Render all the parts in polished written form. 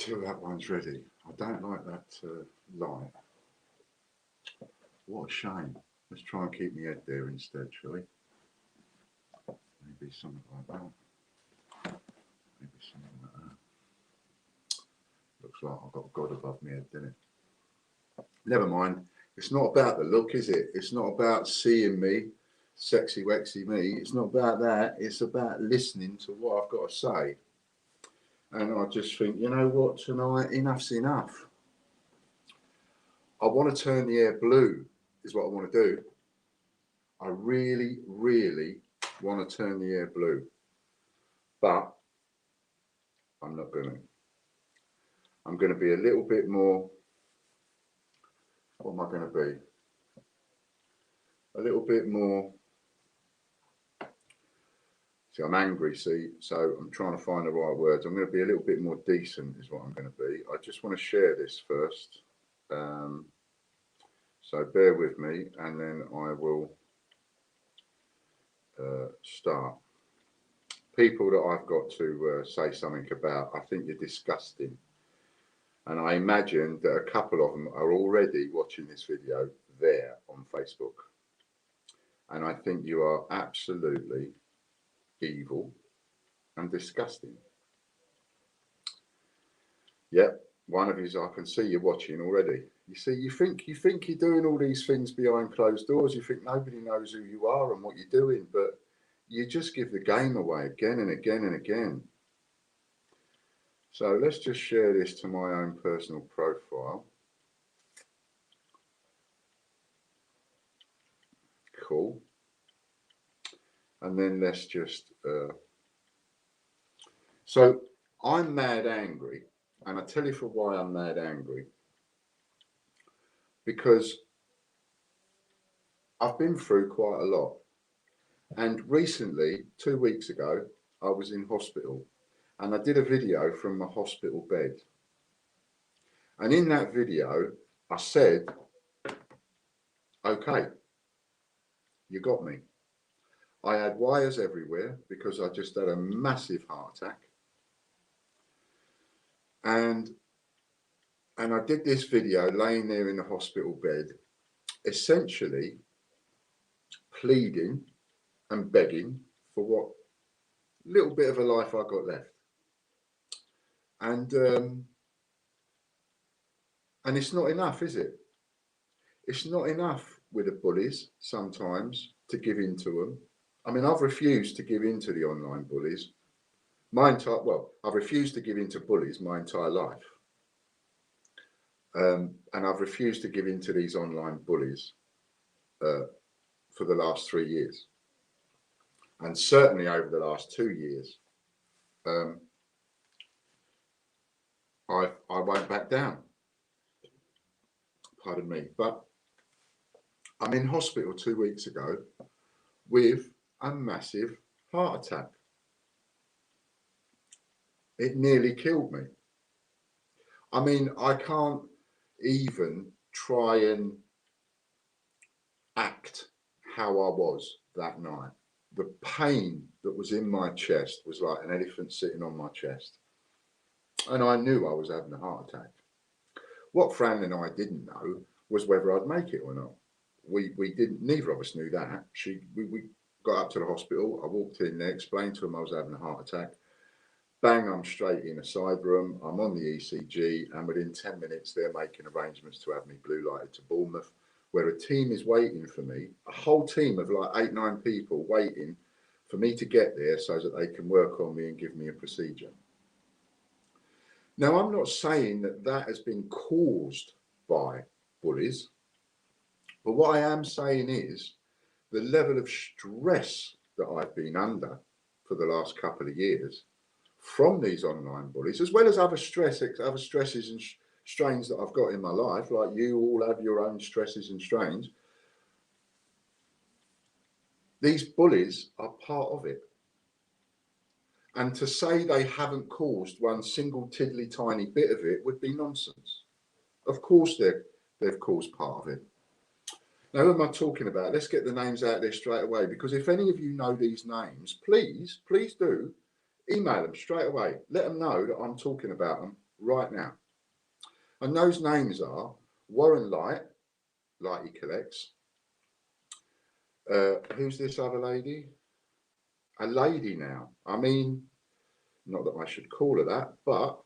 Till that one's ready. I don't like that light. What a shame. Let's try and keep my head there instead, shall we? Maybe something like that. Maybe something like that. Looks like I've got God above my head, doesn't it? Never mind. It's not about the look, is it? It's not about seeing me, sexy, wexy me. It's not about that. It's about listening to what I've got to say. And I just think, you know what, tonight, enough's enough. I want to turn the air blue, is what I want to do. I really, really want to turn the air blue. But I'm not going to. I'm going to be a little bit more. What am I going to be? A little bit more. See, I'm angry, so I'm trying to find the right words. I'm going to be a little bit more decent, is what I'm going to be. I just want to share this first. So bear with me, and then I will start. People that I've got to say something about, I think you're disgusting. And I imagine that a couple of them are already watching this video there on Facebook. And I think you are absolutely evil and disgusting. Yep, one of you, I can see you watching already. You see, you think you're doing all these things behind closed doors. You think nobody knows who you are and what you're doing, but you just give the game away again and again and again. So let's just share this to my own personal profile. Cool. And then let's just... So I'm mad angry. And I tell you for why I'm mad angry. Because I've been through quite a lot. And recently, 2 weeks ago, I was in hospital. And I did a video from my hospital bed. And in that video, I said, okay, you got me. I had wires everywhere because I just had a massive heart attack. And I did this video laying there in the hospital bed, essentially pleading and begging for what little bit of a life I got left. And it's not enough, is it? It's not enough with the bullies sometimes to give in to them. I mean, I've refused to give in to the online bullies. I've refused to give in to bullies my entire life. And I've refused to give in to these online bullies for the last 3 years. And certainly over the last 2 years. I won't back down. Pardon me. But I'm in hospital 2 weeks ago with a massive heart attack. It nearly killed me. I mean, I can't even try and act how I was that night. The pain that was in my chest was like an elephant sitting on my chest. And I knew I was having a heart attack. What Fran and I didn't know was whether I'd make it or not. We didn't, neither of us knew that. We got up to the hospital. I walked in there, explained to him I was having a heart attack. Bang, I'm straight in a side room. I'm on the ECG, and within 10 minutes, they're making arrangements to have me blue lighted to Bournemouth, where a team is waiting for me, a whole team of like 8, 9 people waiting for me to get there so that they can work on me and give me a procedure. Now, I'm not saying that that has been caused by bullies, but what I am saying is the level of stress that I've been under for the last couple of years from these online bullies, as well as other stresses and strains that I've got in my life, like you all have your own stresses and strains. These bullies are part of it. And to say they haven't caused one single tiddly tiny bit of it would be nonsense. Of course they've caused part of it. Now, who am I talking about? Let's get the names out there straight away, because if any of you know these names, please do email them straight away. Let them know that I'm talking about them right now. And those names are Warren Light, Light He Collects. Who's this other lady? A lady now. I mean, not that I should call her that, but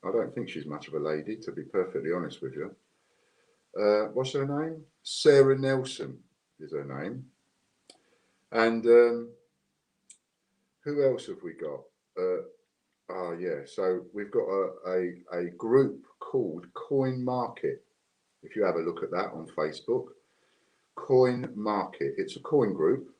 I don't think she's much of a lady, to be perfectly honest with you. What's her name? Sarah Nelson is her name. And who else have we got? Oh yeah, so we've got a group called Coin Market. If you have a look at that on Facebook, Coin Market. It's a coin group.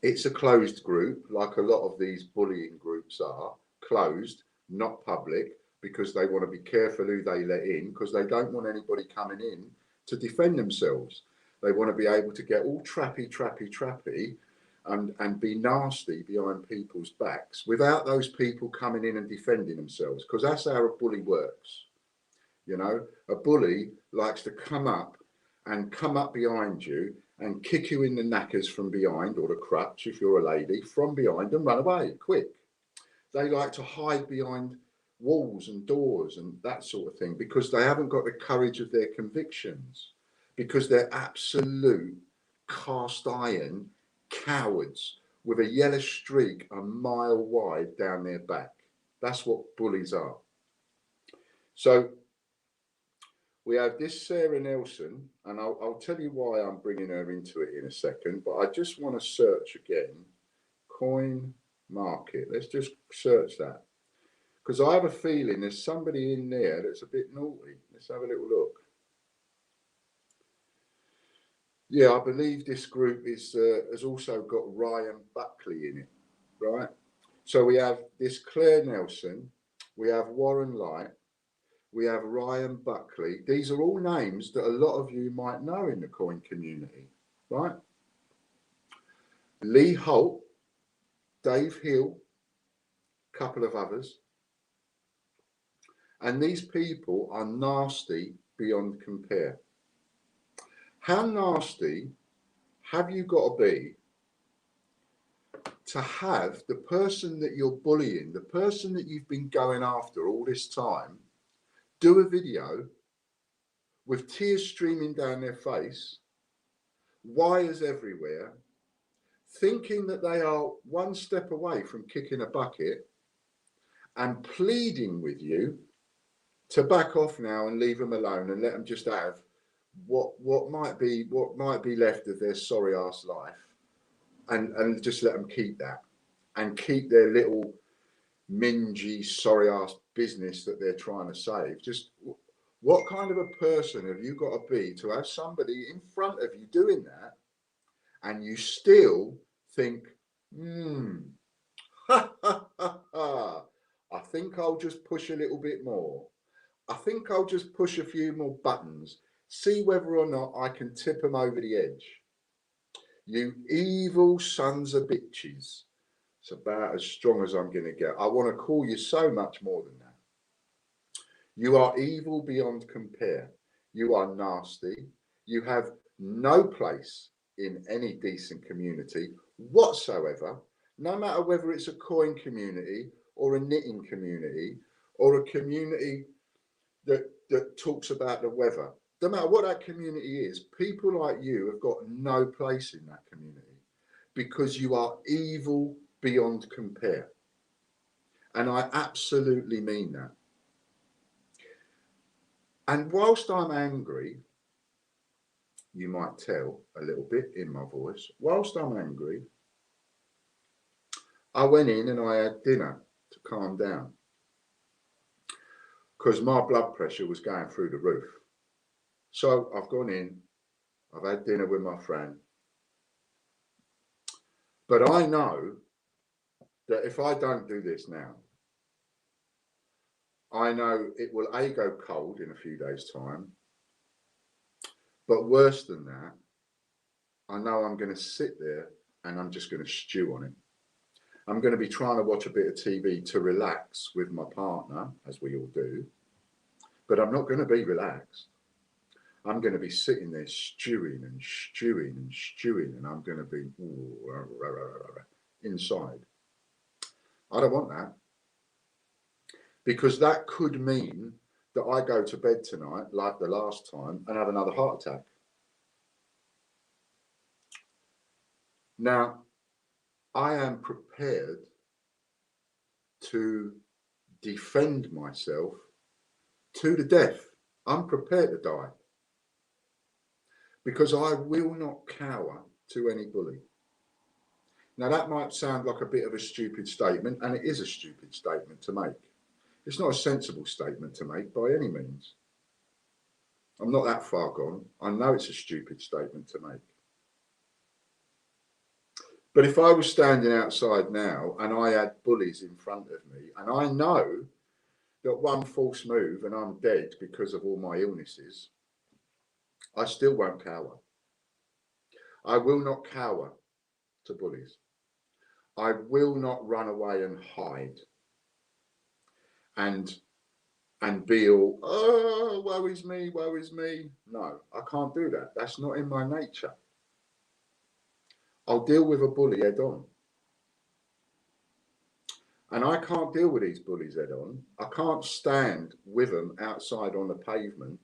It's a closed group, like a lot of these bullying groups are, closed, not public, because they want to be careful who they let in, because they don't want anybody coming in to defend themselves. They want to be able to get all trappy, and be nasty behind people's backs without those people coming in and defending themselves, because that's how a bully works. You know, a bully likes to come up behind you and kick you in the knackers from behind, or the crutch if you're a lady, from behind, and run away quick. They like to hide behind walls and doors and that sort of thing, because they haven't got the courage of their convictions, because they're absolute cast iron cowards with a yellow streak a mile wide down their back. That's what bullies are. So we have this Sarah Nelson, and I'll tell you why I'm bringing her into it in a second, but I just want to search again. Coin Market. Let's just search that, because I have a feeling there's somebody in there that's a bit naughty. Let's have a little look. Yeah, I believe this group has also got Ryan Buckley in it, right? So we have this Claire Nelson, we have Warren Light, we have Ryan Buckley. These are all names that a lot of you might know in the coin community, right? Lee Holt, Dave Hill, a couple of others. And these people are nasty beyond compare. How nasty have you got to be to have the person that you're bullying, the person that you've been going after all this time, do a video with tears streaming down their face, wires everywhere, thinking that they are one step away from kicking a bucket, and pleading with you to back off now and leave them alone and let them just have what might be left of their sorry ass life, and just let them keep that and keep their little mingy sorry ass business that they're trying to save. Just what kind of a person have you got to be to have somebody in front of you doing that, and you still think, ha ha ha ha, I think I'll just push a little bit more. I think I'll just push a few more buttons, see whether or not I can tip them over the edge. You evil sons of bitches. It's about as strong as I'm going to get. I want to call you so much more than that. You are evil beyond compare. You are nasty. You have no place in any decent community whatsoever, no matter whether it's a coin community or a knitting community or a community that talks about the weather. No matter what that community is, people like you have got no place in that community, because you are evil beyond compare. And I absolutely mean that. And whilst I'm angry, you might tell a little bit in my voice, whilst I'm angry, I went in and I had dinner to calm down, because my blood pressure was going through the roof. So I've gone in, I've had dinner with my friend, but I know that if I don't do this now, I know it will A, go cold in a few days' time, but worse than that, I know I'm going to sit there and I'm just going to stew on it. I'm going to be trying to watch a bit of TV to relax with my partner, as we all do, but I'm not going to be relaxed. I'm going to be sitting there stewing, and I'm going to be inside. I don't want that. because that could mean that I go to bed tonight, like the last time, and have another heart attack. Now, I am prepared to defend myself to the death. I'm prepared to die because I will not cower to any bully. Now, that might sound like a bit of a stupid statement, and it is a stupid statement to make. It's not a sensible statement to make by any means. I'm not that far gone. I know it's a stupid statement to make. But if I was standing outside now and I had bullies in front of me, and I know that one false move and I'm dead because of all my illnesses, I still won't cower. I will not cower to bullies. I will not run away and hide and be all, oh, woe is me, woe is me. No, I can't do that. That's not in my nature. I'll deal with a bully head on. And I can't deal with these bullies head on. I can't stand with them outside on the pavement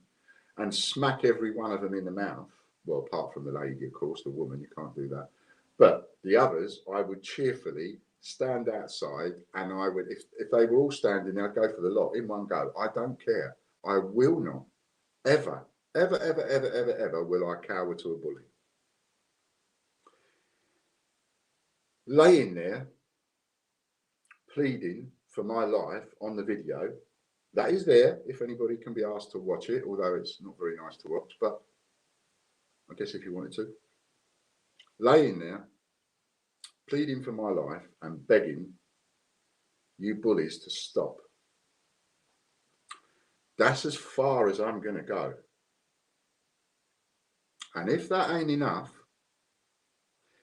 and smack every one of them in the mouth. Well, apart from the lady, of course, the woman, you can't do that. But the others, I would cheerfully stand outside, and I would, if they were all standing there, I'd go for the lot in one go. I don't care. I will not ever, ever, ever, ever, ever, ever will I cower to a bully. Laying there, pleading for my life on the video, that is there if anybody can be asked to watch it, although it's not very nice to watch, but I guess if you wanted to. Laying there, pleading for my life and begging you bullies to stop. That's as far as I'm going to go. And if that ain't enough,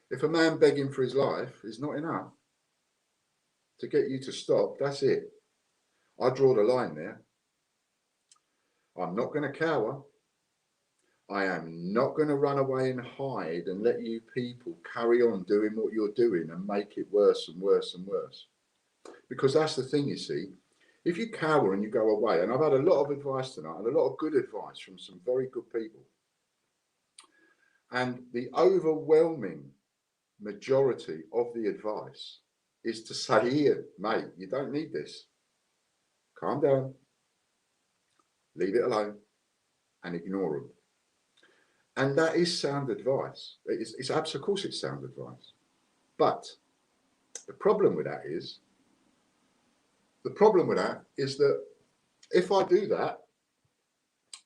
if a man begging for his life is not enough to get you to stop, that's it. I draw the line there. I'm not going to cower. I am not going to run away and hide and let you people carry on doing what you're doing and make it worse and worse and worse. Because that's the thing, you see. If you cower and you go away, and I've had a lot of advice tonight and a lot of good advice from some very good people. And the overwhelming majority of the advice is to say, here, mate, you don't need this. Calm down, leave it alone, and ignore them. And that is sound advice. Of course it's sound advice. But the problem with that is that if I do that,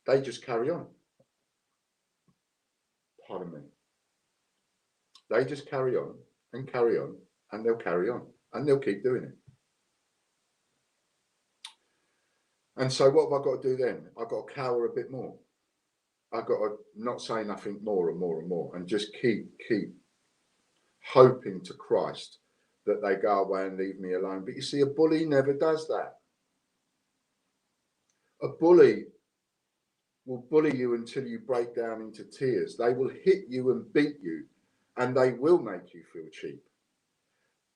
they just carry on. Pardon me. They just carry on, and they'll carry on, and they'll keep doing it. And so what have I got to do then? I've got to cower a bit more. I've got to not say nothing more and more and more, and just keep hoping to Christ that they go away and leave me alone. But you see, a bully never does that. A bully will bully you until you break down into tears. They will hit you and beat you, and they will make you feel cheap.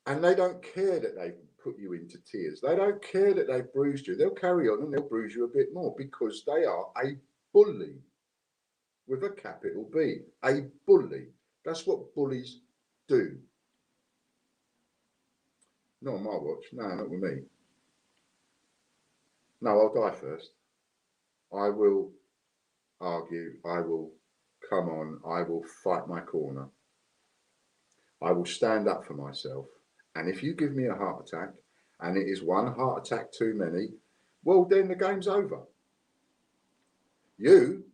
And they don't care that they've put you into tears. They don't care that they've bruised you. They'll carry on and they'll bruise you a bit more because they are a bully with a capital B. A bully. That's what bullies do. Not on my watch. No, not with me. No, I'll die first. I will argue. I will come on. I will fight my corner. I will stand up for myself. And if you give me a heart attack, and it is one heart attack too many, well, then the game's over. You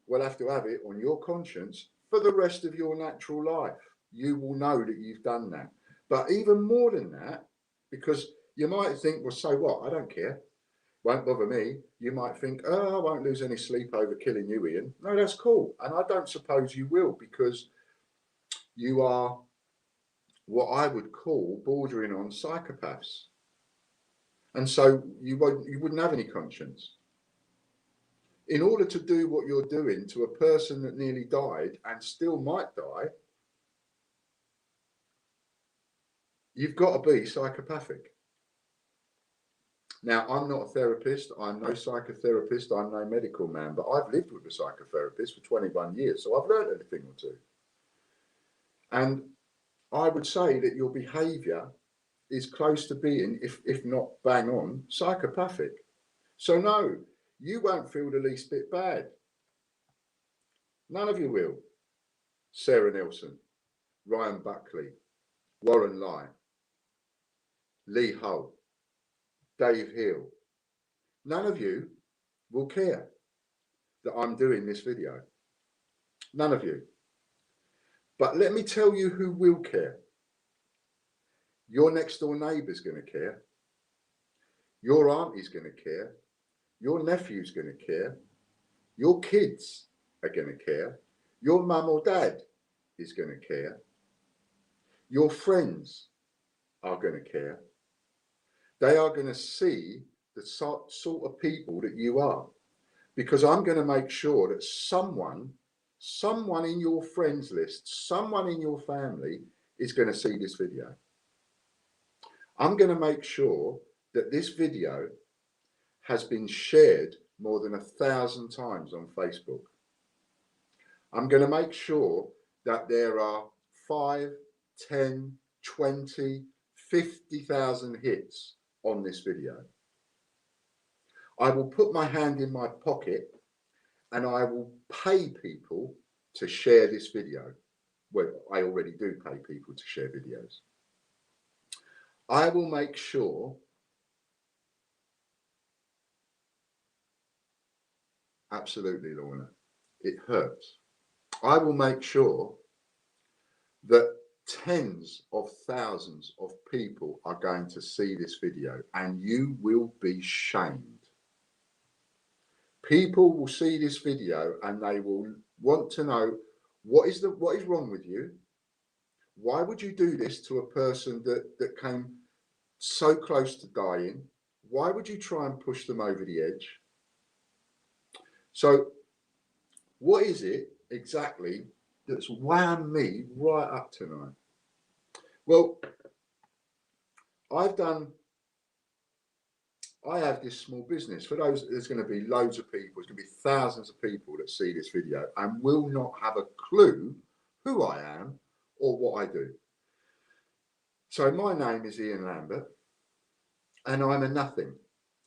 will have to have it on your conscience for the rest of your natural life. You will know that you've done that. But even more than that, because you might think, well, so what? I don't care. Won't bother me. You might think, oh, I won't lose any sleep over killing you, Ian. No, that's cool. And I don't suppose you will, because you are what I would call bordering on psychopaths. And so you wouldn't have any conscience. In order to do what you're doing to a person that nearly died and still might die, you've got to be psychopathic. Now, I'm not a therapist. I'm no psychotherapist. I'm no medical man, but I've lived with a psychotherapist for 21 years. So I've learned a thing or two. And I would say that your behavior is close to being, if not bang on, psychopathic. So no, you won't feel the least bit bad. None of you will. Sarah Nelson, Ryan Buckley, Warren Lai, Lee Hull, Dave Hill. None of you will care that I'm doing this video. None of you. But let me tell you who will care. Your next door neighbour's going to care. Your auntie's going to care. Your nephew's going to care. Your kids are going to care. Your mum or dad is going to care. Your friends are going to care. They are going to see the sort of people that you are. Because I'm going to make sure that someone in your friends list, someone in your family is going to see this video. I'm going to make sure that this video has been shared more than 1,000 times on Facebook. I'm going to make sure that there are 5, 10, 20, 50,000 hits on this video. I will put my hand in my pocket and I will pay people to share this video. Well, I already do pay people to share videos. I will make sure absolutely, Lorna, it hurts. I will make sure that tens of thousands of people are going to see this video and you will be shamed. People will see this video and they will want to know what is wrong with you? Why would you do this to a person that came so close to dying? Why would you try and push them over the edge? So what is it exactly that's wound me right up tonight? Well, I have this small business. For those, there's going to be loads of people, there's going to be thousands of people that see this video and will not have a clue who I am or what I do. So my name is Ian Lambert and I'm a nothing.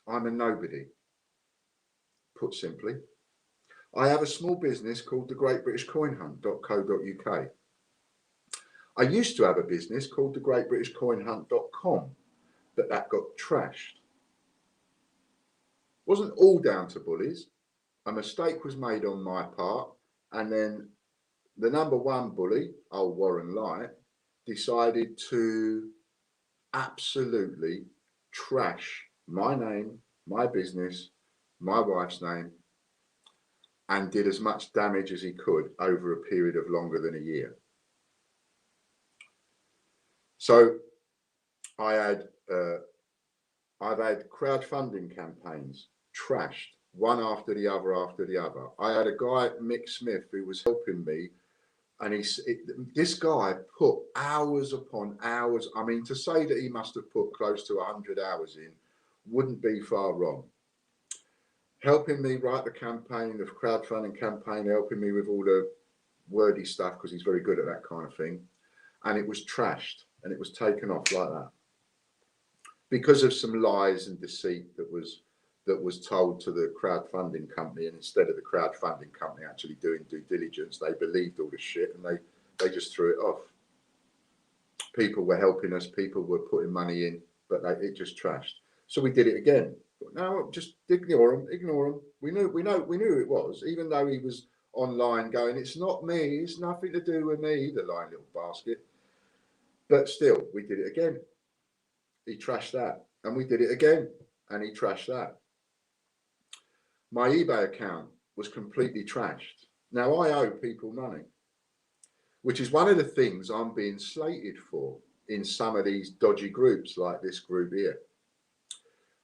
I'm a nobody, put simply. I have a small business called thegreatbritishcoinhunt.co.uk. I used to have a business called thegreatbritishcoinhunt.com, but that got trashed. Wasn't all down to Bullies. A mistake was made on my part, and then the number one bully, old Warren Lai, decided to absolutely trash my name, my business, my wife's name, and did as much damage as he could over a period of longer than a year. So I've had crowdfunding campaigns trashed one after the other after the other. I had a guy, Mick Smith, who was helping me, and this guy put hours upon hours. I mean, to say that he must have put close to 100 hours in wouldn't be far wrong. Helping me write the campaign, the crowdfunding campaign, helping me with all the wordy stuff because he's very good at that kind of thing. And it was trashed and it was taken off like that because of some lies and deceit that was told to the crowdfunding company, and instead of the crowdfunding company actually doing due diligence, they believed all this shit and they just threw it off. People were helping us, people were putting money in, but it just trashed. So we did it again. But no, just ignore them. We knew who it was, even though he was online going, "It's not me, it's nothing to do with me," the lying little basket. But still, we did it again. He trashed that, and we did it again, and he trashed that. My eBay account was completely trashed. Now I owe people money, which is one of the things I'm being slated for in some of these dodgy groups like this group here.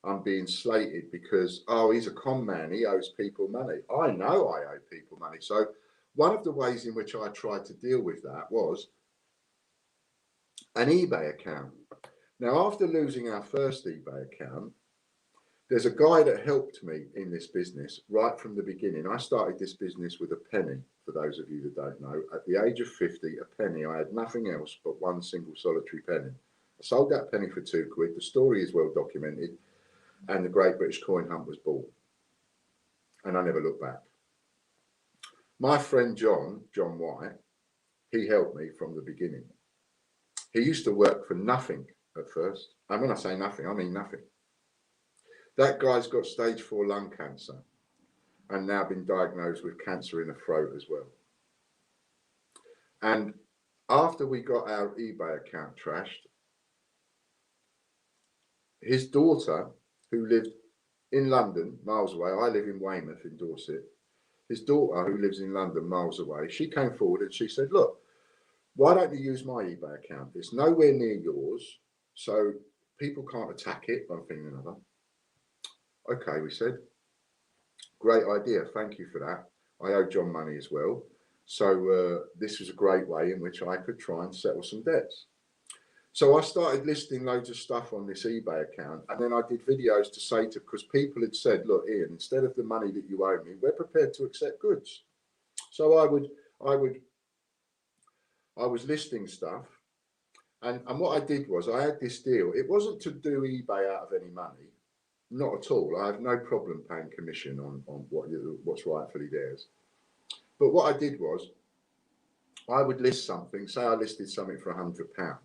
I'm being slated because, oh, he's a con man, he owes people money. I know I owe people money. So one of the ways in which I tried to deal with that was an eBay account. Now, after losing our first eBay account, There's a guy that helped me in this business right from the beginning. I started this business with a penny, for those of you that don't know. At the age of 50, a penny. I had nothing else but one single solitary penny. I sold that penny for £2. The story is well documented, and the Great British Coin Hunt was bought. And I never looked back. My friend John White, he helped me from the beginning. He used to work for nothing at first. And when I say nothing, I mean nothing. That guy's got stage 4 lung cancer and now been diagnosed with cancer in the throat as well. And after we got our eBay account trashed, his daughter, who lived in London, miles away, I live in Weymouth in Dorset, his daughter, who lives in London, miles away, she came forward and she said, look, why don't you use my eBay account? It's nowhere near yours, so people can't attack it, one thing and another. Okay, we said, great idea, thank you for that. I owe John money as well. So this was a great way in which I could try and settle some debts. So I started listing loads of stuff on this eBay account, and then I did videos to say to, because people had said, look, Ian, instead of the money that you owe me, we're prepared to accept goods. So I was listing stuff, and what I did was I had this deal. It wasn't to do eBay out of any money, not at all. I have no problem paying commission on what's rightfully theirs. But what I did was I would list something, say I listed something for £100,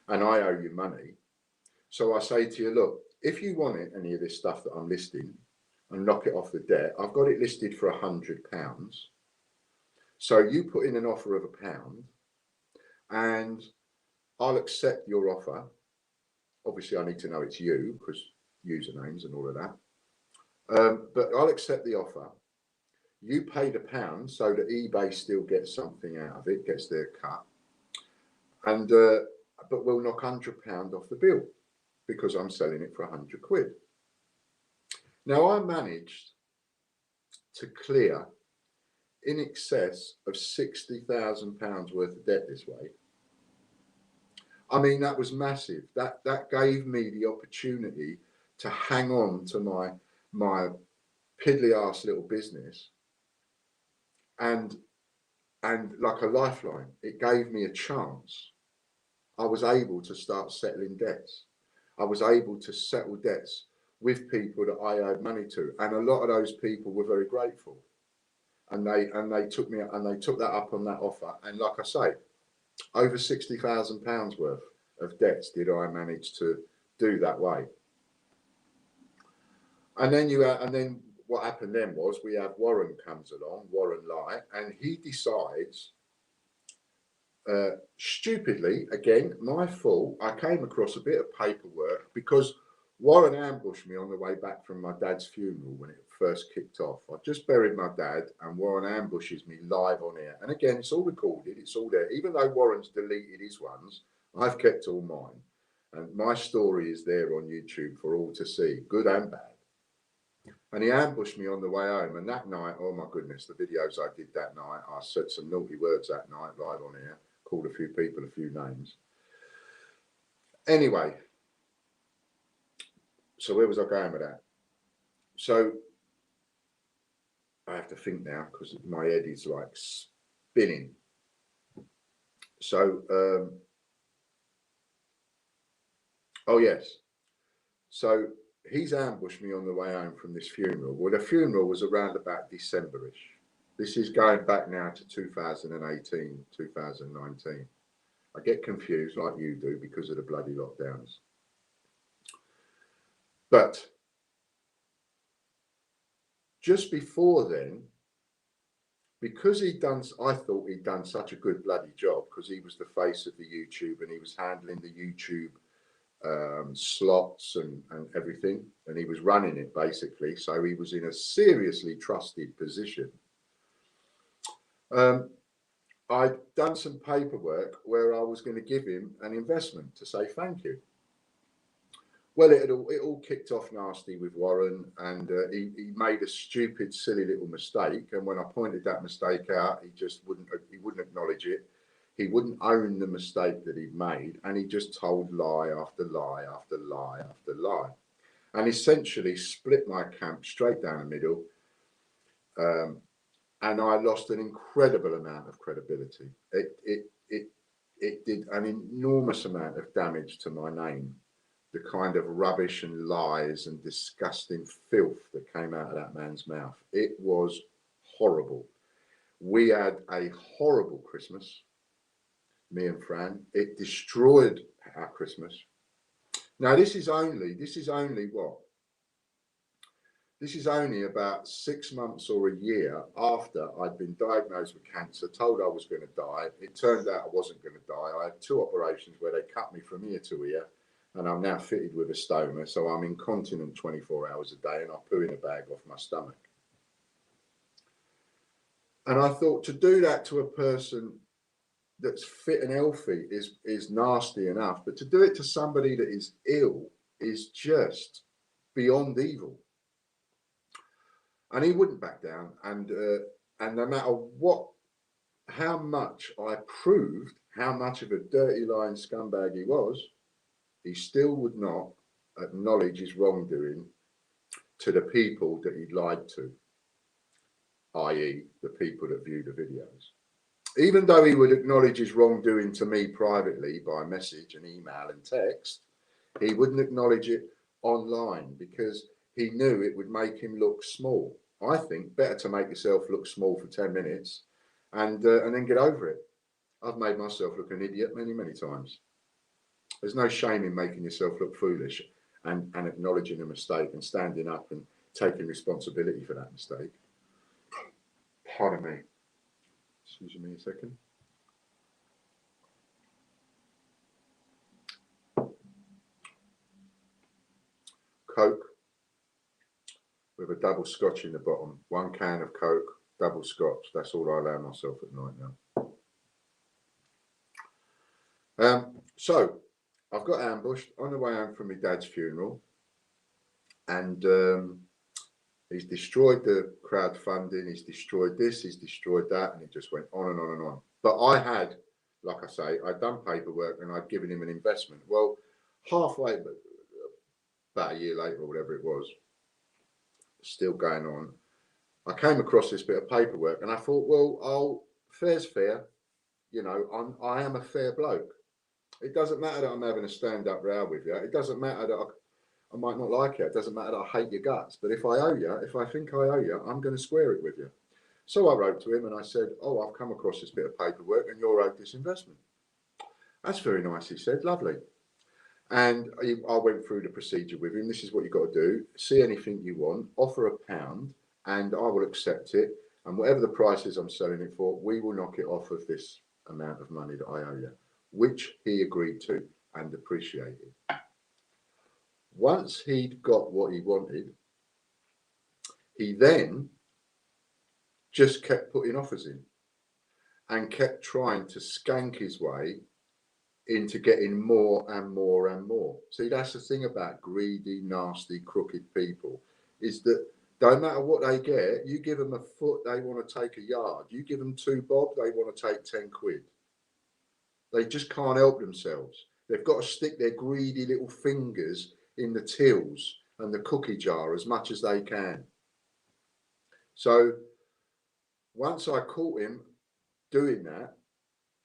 and I owe you money. So I say to you, look, if you want it, any of this stuff that I'm listing, and knock it off the debt, I've got it listed for £100. So you put in an offer of £1, and I'll accept your offer. Obviously, I need to know it's you, because usernames and all of that. But I'll accept the offer. You pay the £1 so that eBay still gets something out of it, gets their cut. And but we'll knock £100 off the bill because I'm selling it for £100. Now I managed to clear in excess of £60,000 worth of debt this way. I mean, that was massive. That gave me the opportunity to hang on to my piddly ass little business and like a lifeline. It gave me a chance. I was able to start settling debts. I was able to settle debts with people that I owed money to, and a lot of those people were very grateful. And they took me and they took that up on that offer. And like I say, over £60,000 worth of debts did I manage to do that way. And then what happened then was we have Warren comes along, Warren Light, and he decides. Stupidly, again, my fault, I came across a bit of paperwork because Warren ambushed me on the way back from my dad's funeral when it first kicked off. I just buried my dad and Warren ambushes me live on air. And again, it's all recorded, it's all there. Even though Warren's deleted his ones, I've kept all mine. And my story is there on YouTube for all to see, good and bad. And he ambushed me on the way home. And that night, oh my goodness, the videos I did that night, I said some naughty words that night live on air. Called a few people a few names. Anyway, so where was I going with that? So I have to think now because my head is like spinning. So, oh yes. So he's ambushed me on the way home from this funeral. Well, the funeral was around about December-ish. This is going back now to 2018, 2019. I get confused like you do because of the bloody lockdowns. But just before then, because I thought he'd done such a good bloody job because he was the face of the YouTube and he was handling the YouTube slots and everything, and he was running it basically. So he was in a seriously trusted position. I'd done some paperwork where I was going to give him an investment to say thank you. Well, it all kicked off nasty with Warren, and he made a stupid, silly little mistake. And when I pointed that mistake out, he wouldn't acknowledge it. He wouldn't own the mistake that he'd made, and he just told lie after lie after lie after lie. and essentially split my camp straight down the middle. And I lost an incredible amount of credibility. It did an enormous amount of damage to my name. The kind of rubbish and lies and disgusting filth that came out of that man's mouth. It was horrible. We had a horrible Christmas, me and Fran. It destroyed our Christmas. Now this is only what? This is only about 6 months or a year after I'd been diagnosed with cancer, told I was going to die. It turned out I wasn't going to die. I had 2 operations where they cut me from ear to ear, and I'm now fitted with a stoma, so I'm incontinent 24 hours a day, and I poo in a bag off my stomach. And I thought, to do that to a person that's fit and healthy is nasty enough, but to do it to somebody that is ill is just beyond evil. And he wouldn't back down, and no matter how much I proved how much of a dirty lying scumbag he was, he still would not acknowledge his wrongdoing to the people that he lied to, i.e. the people that view the videos. Even though he would acknowledge his wrongdoing to me privately by message and email and text, he wouldn't acknowledge it online because he knew it would make him look small. I think better to make yourself look small for 10 minutes and then get over it. I've made myself look an idiot many, many times. There's no shame in making yourself look foolish and acknowledging a mistake and standing up and taking responsibility for that mistake. Pardon me. Excuse me a second. Coke with a double scotch in the bottom. 1 can of Coke, double scotch. That's all I allow myself at night now. So I've got ambushed on the way home from my dad's funeral, and he's destroyed the crowdfunding, he's destroyed this, he's destroyed that, and it just went on and on and on. But I had, like I say, I'd done paperwork and I'd given him an investment. Well, halfway, about a year later or whatever it was, still going on, I came across this bit of paperwork and I thought, well, fair's fair. You know, I am a fair bloke. It doesn't matter that I'm having a stand-up row with you. It doesn't matter that I might not like you. It doesn't matter that I hate your guts. But if I owe you, if I think I owe you, I'm going to square it with you. So I wrote to him and I said, oh, I've come across this bit of paperwork and you're owed this investment. That's very nice, he said. Lovely. And I went through the procedure with him. This is what you've got to do. See anything you want, offer £1 and I will accept it. And whatever the price is I'm selling it for, we will knock it off of this amount of money that I owe you, which he agreed to and appreciated. Once he'd got what he wanted, he then just kept putting offers in and kept trying to skank his way into getting more and more and more. See, that's the thing about greedy, nasty, crooked people, is that don't matter what they get, you give them a foot, they want to take a yard. You give them 2 bob, they want to take 10 quid. They just can't help themselves. They've got to stick their greedy little fingers in the tills and the cookie jar as much as they can. So once I caught him doing that,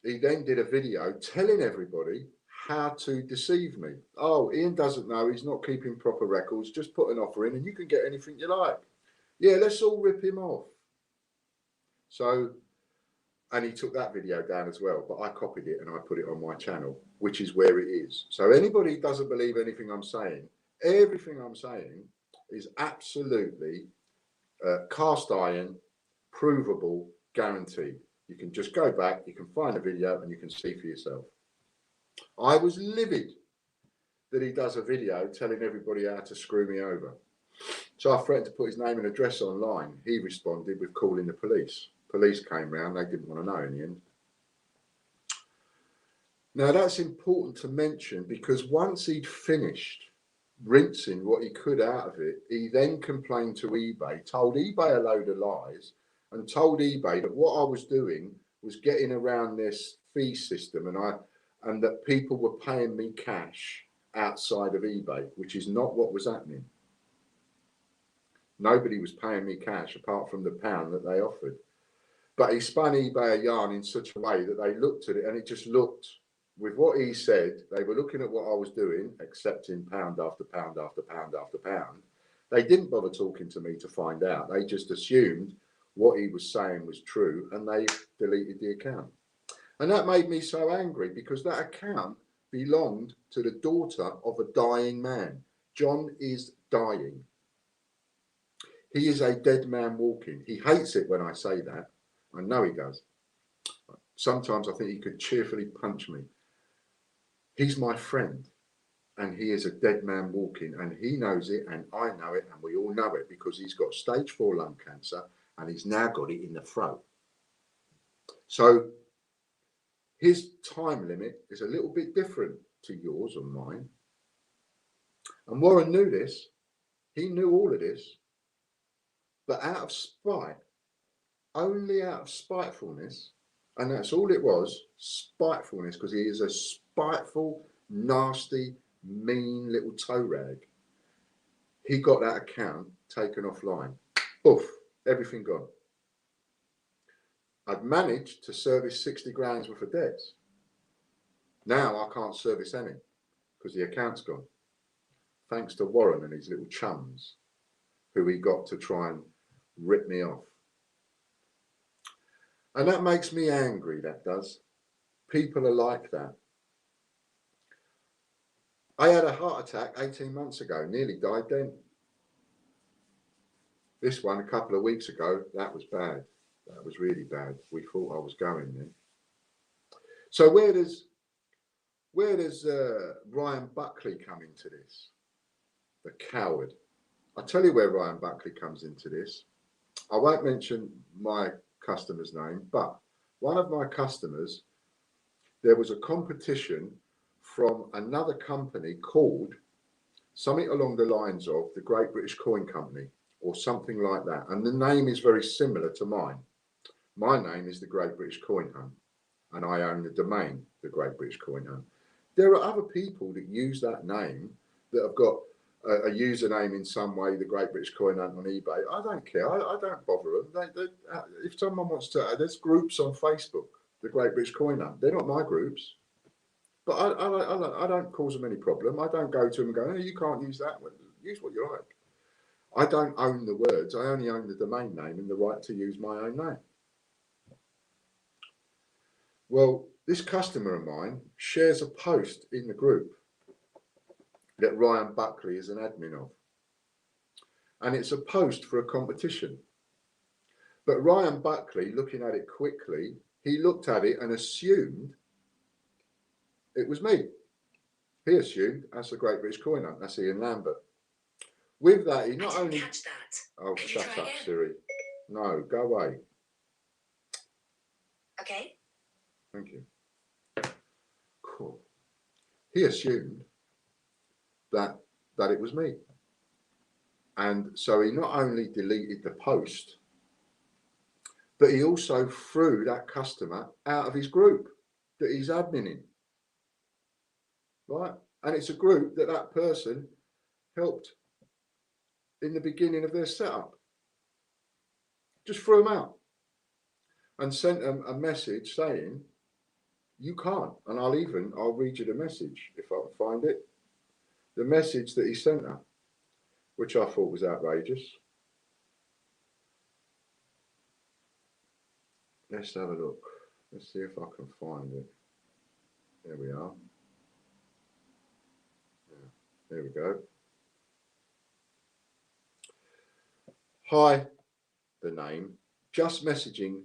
he then did a video telling everybody how to deceive me. Oh, Ian doesn't know, he's not keeping proper records, just put an offer in and you can get anything you like. Yeah, let's all rip him off. So, and he took that video down as well, but I copied it and I put it on my channel, which is where it is. So anybody who doesn't believe anything I'm saying, everything I'm saying is absolutely cast iron, provable, guaranteed. You can just go back, you can find a video and you can see for yourself. I was livid that he does a video telling everybody how to screw me over. So I threatened to put his name and address online. He responded with calling the police. Police came round, they didn't want to know in the end. Now that's important to mention because once he'd finished rinsing what he could out of it, he then complained to eBay, told eBay a load of lies, and told eBay that what I was doing was getting around this fee system and that people were paying me cash outside of eBay, which is not what was happening. Nobody was paying me cash apart from the pound that they offered. But he spun eBay a yarn in such a way that they looked at it, and it just looked, with what he said, they were looking at what I was doing, accepting pound after pound after pound after pound. They didn't bother talking to me to find out. They just assumed what he was saying was true, and they deleted the account. And that made me so angry, because that account belonged to the daughter of a dying man. John is dying. He is a dead man walking. He hates it when I say that. I know he does. Sometimes I think he could cheerfully punch me. He's my friend, and he is a dead man walking, and he knows it, and I know it, and we all know it, because he's got stage 4 lung cancer, and he's now got it in the throat. So his time limit is a little bit different to yours or mine. And Warren knew this. He knew all of this. But out of spite, only out of spitefulness, and that's all it was, spitefulness, because he is a spiteful, nasty, mean little toe rag, he got that account taken offline. Oof, everything gone. I'd managed to service 60 grand's worth of debts. Now I can't service any, because the account's gone. Thanks to Warren and his little chums, who he got to try and rip me off. And that makes me angry, that does. People are like that. I had a heart attack 18 months ago, nearly died then. This one a couple of weeks ago, that was bad. That was really bad. We thought I was going then. So where does Ryan Buckley come into this? The coward. I'll tell you where Ryan Buckley comes into this. I won't mention my customer's name, but one of my customers, there was a competition from another company called something along the lines of the Great British Coin Company or something like that. And the name is very similar to mine. My name is the Great British Coin Hunt, and I own the domain, the Great British Coin Hunt. There are other people that use that name that have got a username in some way, the Great British Coin Hunt on eBay. I don't care. I don't bother them. If someone wants to, there's groups on Facebook, the Great British Coin Hunt. They're not my groups. But I don't cause them any problem. I don't go to them and go, oh, you can't use that one. Use what you like. I don't own the words. I only own the domain name and the right to use my own name. Well, this customer of mine shares a post in the group that Ryan Buckley is an admin of. And it's a post for a competition. But Ryan Buckley, looking at it quickly, he looked at it and assumed it was me. He assumed that's the Great British Coin Hunt. That's Ian Lambert. With that, he not only... Catch that. Oh, shut up, Siri. No, go away. Okay. Thank you. Cool. He assumed that it was me. And so he not only deleted the post, but he also threw that customer out of his group that he's adminning. Right? And it's a group that person helped in the beginning of their setup. Just threw them out and sent them a message saying, you can't. And I'll read you the message if I can find it. The message that he sent her, which I thought was outrageous. Let's have a look. Let's see if I can find it. There we are. Yeah, there we go. Hi, the name. Just messaging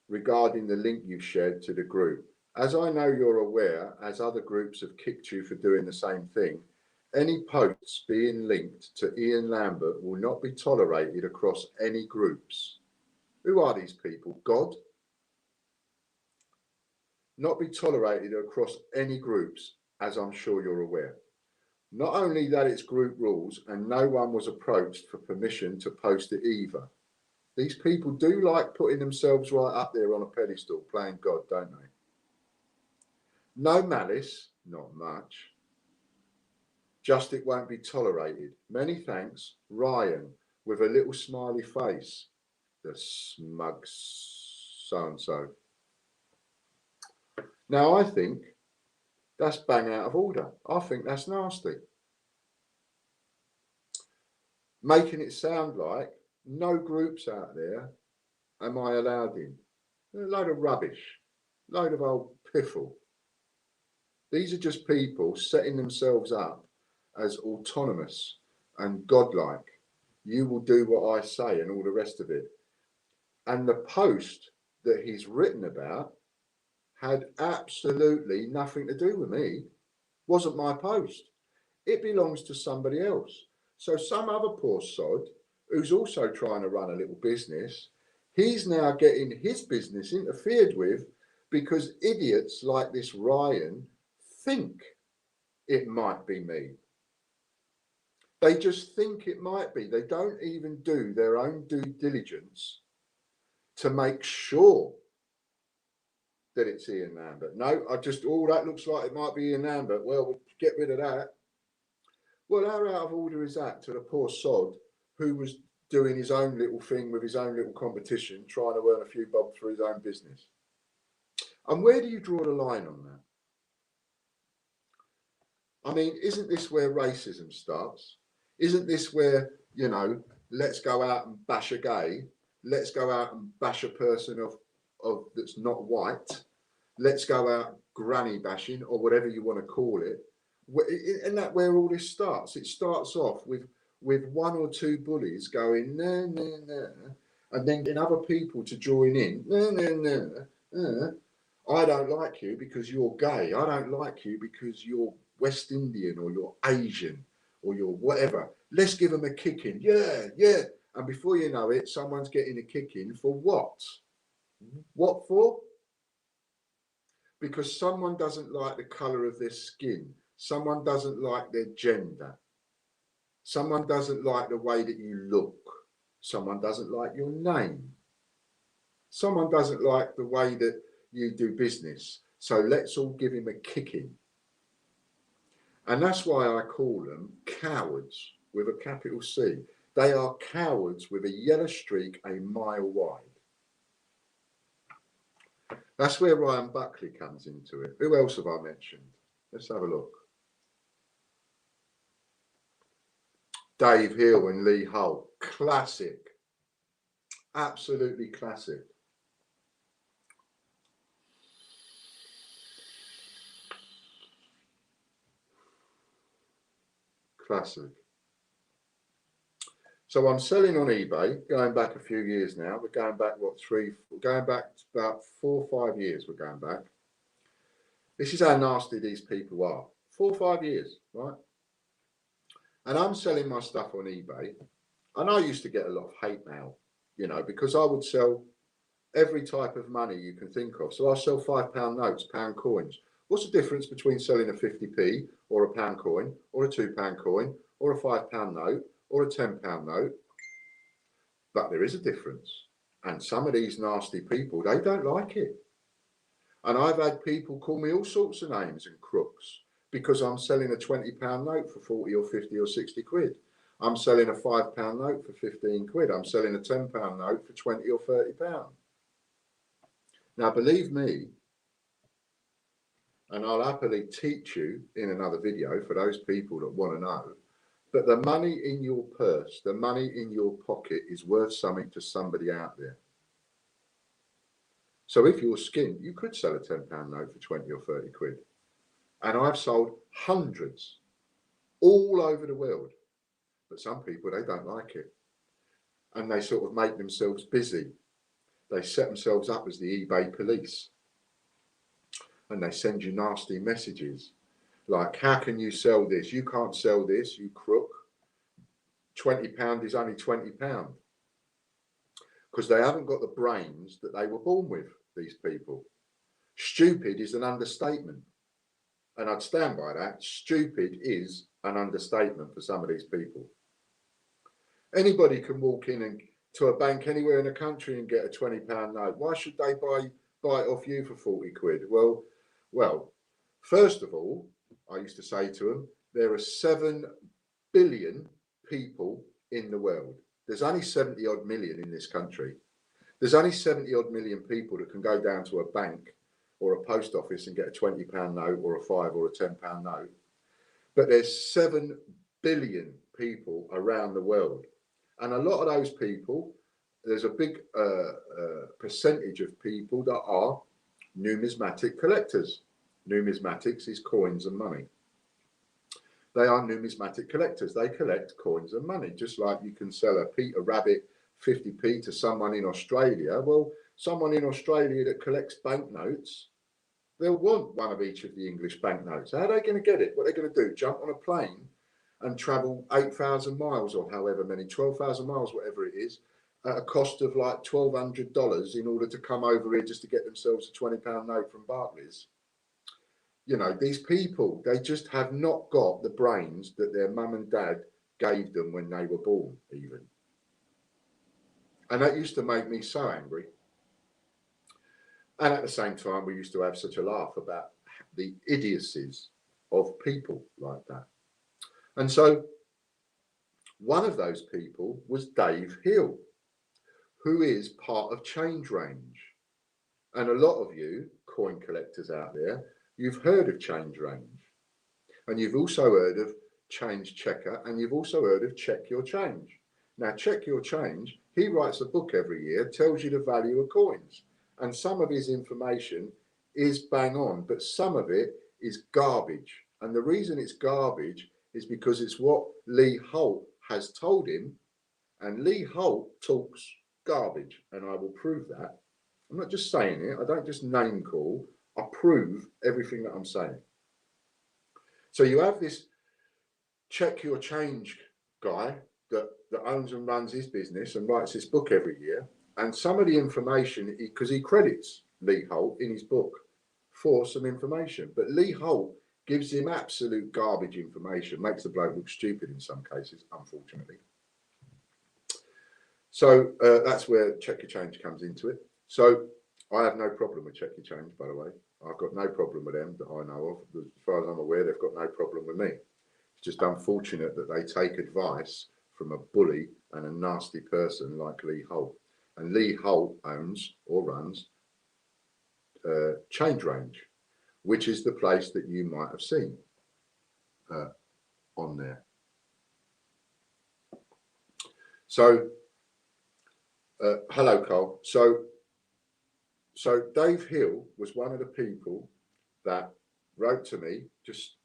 regarding the link you've shared to the group. As I know you're aware, as other groups have kicked you for doing the same thing, any posts being linked to Ian Lambert will not be tolerated across any groups. Who are these people? God? Not be tolerated across any groups, as I'm sure you're aware. Not only that it's group rules and no one was approached for permission to post it either. These people do like putting themselves right up there on a pedestal, playing God, don't they? No malice, not much. Just it won't be tolerated. Many thanks, Ryan. with a little smiley face. The smug so-and-so. Now, I think that's bang out of order. I think that's nasty. Making it sound like no groups out there am I allowed in. A load of rubbish, load of old piffle. These are just people setting themselves up as autonomous and godlike. You will do what I say and all the rest of it. And the post that he's written about had absolutely nothing to do with me. Wasn't my post. It belongs to somebody else. So some other poor sod who's also trying to run a little business, he's now getting his business interfered with because idiots like this Ryan think it might be me. They just think it might be. They don't even do their own due diligence to make sure that it's Ian Lambert. No, that looks like it might be Ian Lambert. Well, we'll get rid of that. Well, how out of order is that to the poor sod who was doing his own little thing with his own little competition, trying to earn a few bob for his own business? And where do you draw the line on that? I mean, isn't this where racism starts? Isn't this where, let's go out and bash a gay? Let's go out and bash a person of that's not white. Let's go out granny bashing or whatever you want to call it. Isn't that where all this starts? It starts off with one or two bullies going, nah, nah, nah, and then getting other people to join in. Nah, nah, nah. I don't like you because you're gay. I don't like you because you're West Indian or you're Asian or you're whatever. Let's give them a kicking. Yeah, yeah. And before you know it, someone's getting a kicking for what? What for? Because someone doesn't like the colour of their skin. Someone doesn't like their gender. Someone doesn't like the way that you look. Someone doesn't like your name. Someone doesn't like the way that you do business. So let's all give him a kicking. And that's why I call them cowards with a capital C. They are cowards with a yellow streak a mile wide. That's where Ryan Buckley comes into it. Who else have I mentioned? Let's have a look. Dave Hill and Lee Hull. Classic. Absolutely classic. Classic. So I'm selling on eBay, going back a few years now. We're going back, going back about 4 or 5 years we're going back. This is how nasty these people are. 4 or 5 years, right? And I'm selling my stuff on eBay. And I used to get a lot of hate mail, because I would sell every type of money you can think of. So I sell £5 notes, pound coins. What's the difference between selling a 50p or a pound coin or a £2 coin or a £5 note or a £10 note? But there is a difference. And some of these nasty people, they don't like it. And I've had people call me all sorts of names and crooks because I'm selling a £20 note for 40 or 50 or 60 quid. I'm selling a £5 note for 15 quid. I'm selling a £10 note for 20 or 30 pounds. Now, believe me, and I'll happily teach you in another video for those people that want to know, but the money in your purse, the money in your pocket is worth something to somebody out there. So if you're skint, you could sell a £10 note for 20 or 30 quid. And I've sold hundreds all over the world. But some people, they don't like it. And they sort of make themselves busy. They set themselves up as the eBay police. And they send you nasty messages. Like, how can you sell this? You can't sell this, you crook. £20 is only £20. Because they haven't got the brains that they were born with, these people. Stupid is an understatement. And I'd stand by that. Stupid is an understatement for some of these people. Anybody can walk in to a bank anywhere in the country and get a £20 note. Why should they buy it off you for 40 quid? Well, first of all, I used to say to them, there are 7 billion people in the world. There's only 70 odd million in this country. There's only 70 odd million people that can go down to a bank or a post office and get a £20 note or a £5 or a £10 note. But there's 7 billion people around the world. And a lot of those people, there's a big percentage of people that are numismatic collectors. Numismatics is coins and money. They are numismatic collectors. They collect coins and money, just like you can sell a Peter Rabbit 50p to someone in Australia. Well, someone in Australia that collects banknotes, they'll want one of each of the English banknotes. How are they going to get it? What are they going to do? Jump on a plane and travel 8,000 miles or however many, 12,000 miles, whatever it is, at a cost of like $1,200 in order to come over here just to get themselves a £20 note from Barclays? You know, these people, they just have not got the brains that their mum and dad gave them when they were born, even. And that used to make me so angry. And at the same time, we used to have such a laugh about the idiocies of people like that. And so one of those people was Dave Hill, who is part of Change Range. And a lot of you coin collectors out there, you've heard of Change Range. And you've also heard of Change Checker, and you've also heard of Check Your Change. Now, Check Your Change, he writes a book every year, tells you the value of coins. And some of his information is bang on, but some of it is garbage. And the reason it's garbage is because it's what Lee Holt has told him. And Lee Holt talks garbage, and I will prove that. I'm not just saying it. I don't just name call. I prove everything that I'm saying. So you have this Check Your Change guy that owns and runs his business and writes this book every year. And some of the information, because he credits Lee Holt in his book for some information, but Lee Holt gives him absolute garbage information, makes the bloke look stupid in some cases, unfortunately. So that's where Check Your Change comes into it. So I have no problem with Check Your Change, by the way. I've got no problem with them that I know of. As far as I'm aware, they've got no problem with me. It's just unfortunate that they take advice from a bully and a nasty person like Lee Holt. And Lee Holt owns or runs Change Range, which is the place that you might have seen on there. So, hello, Cole. So Dave Hill was one of the people that wrote to me.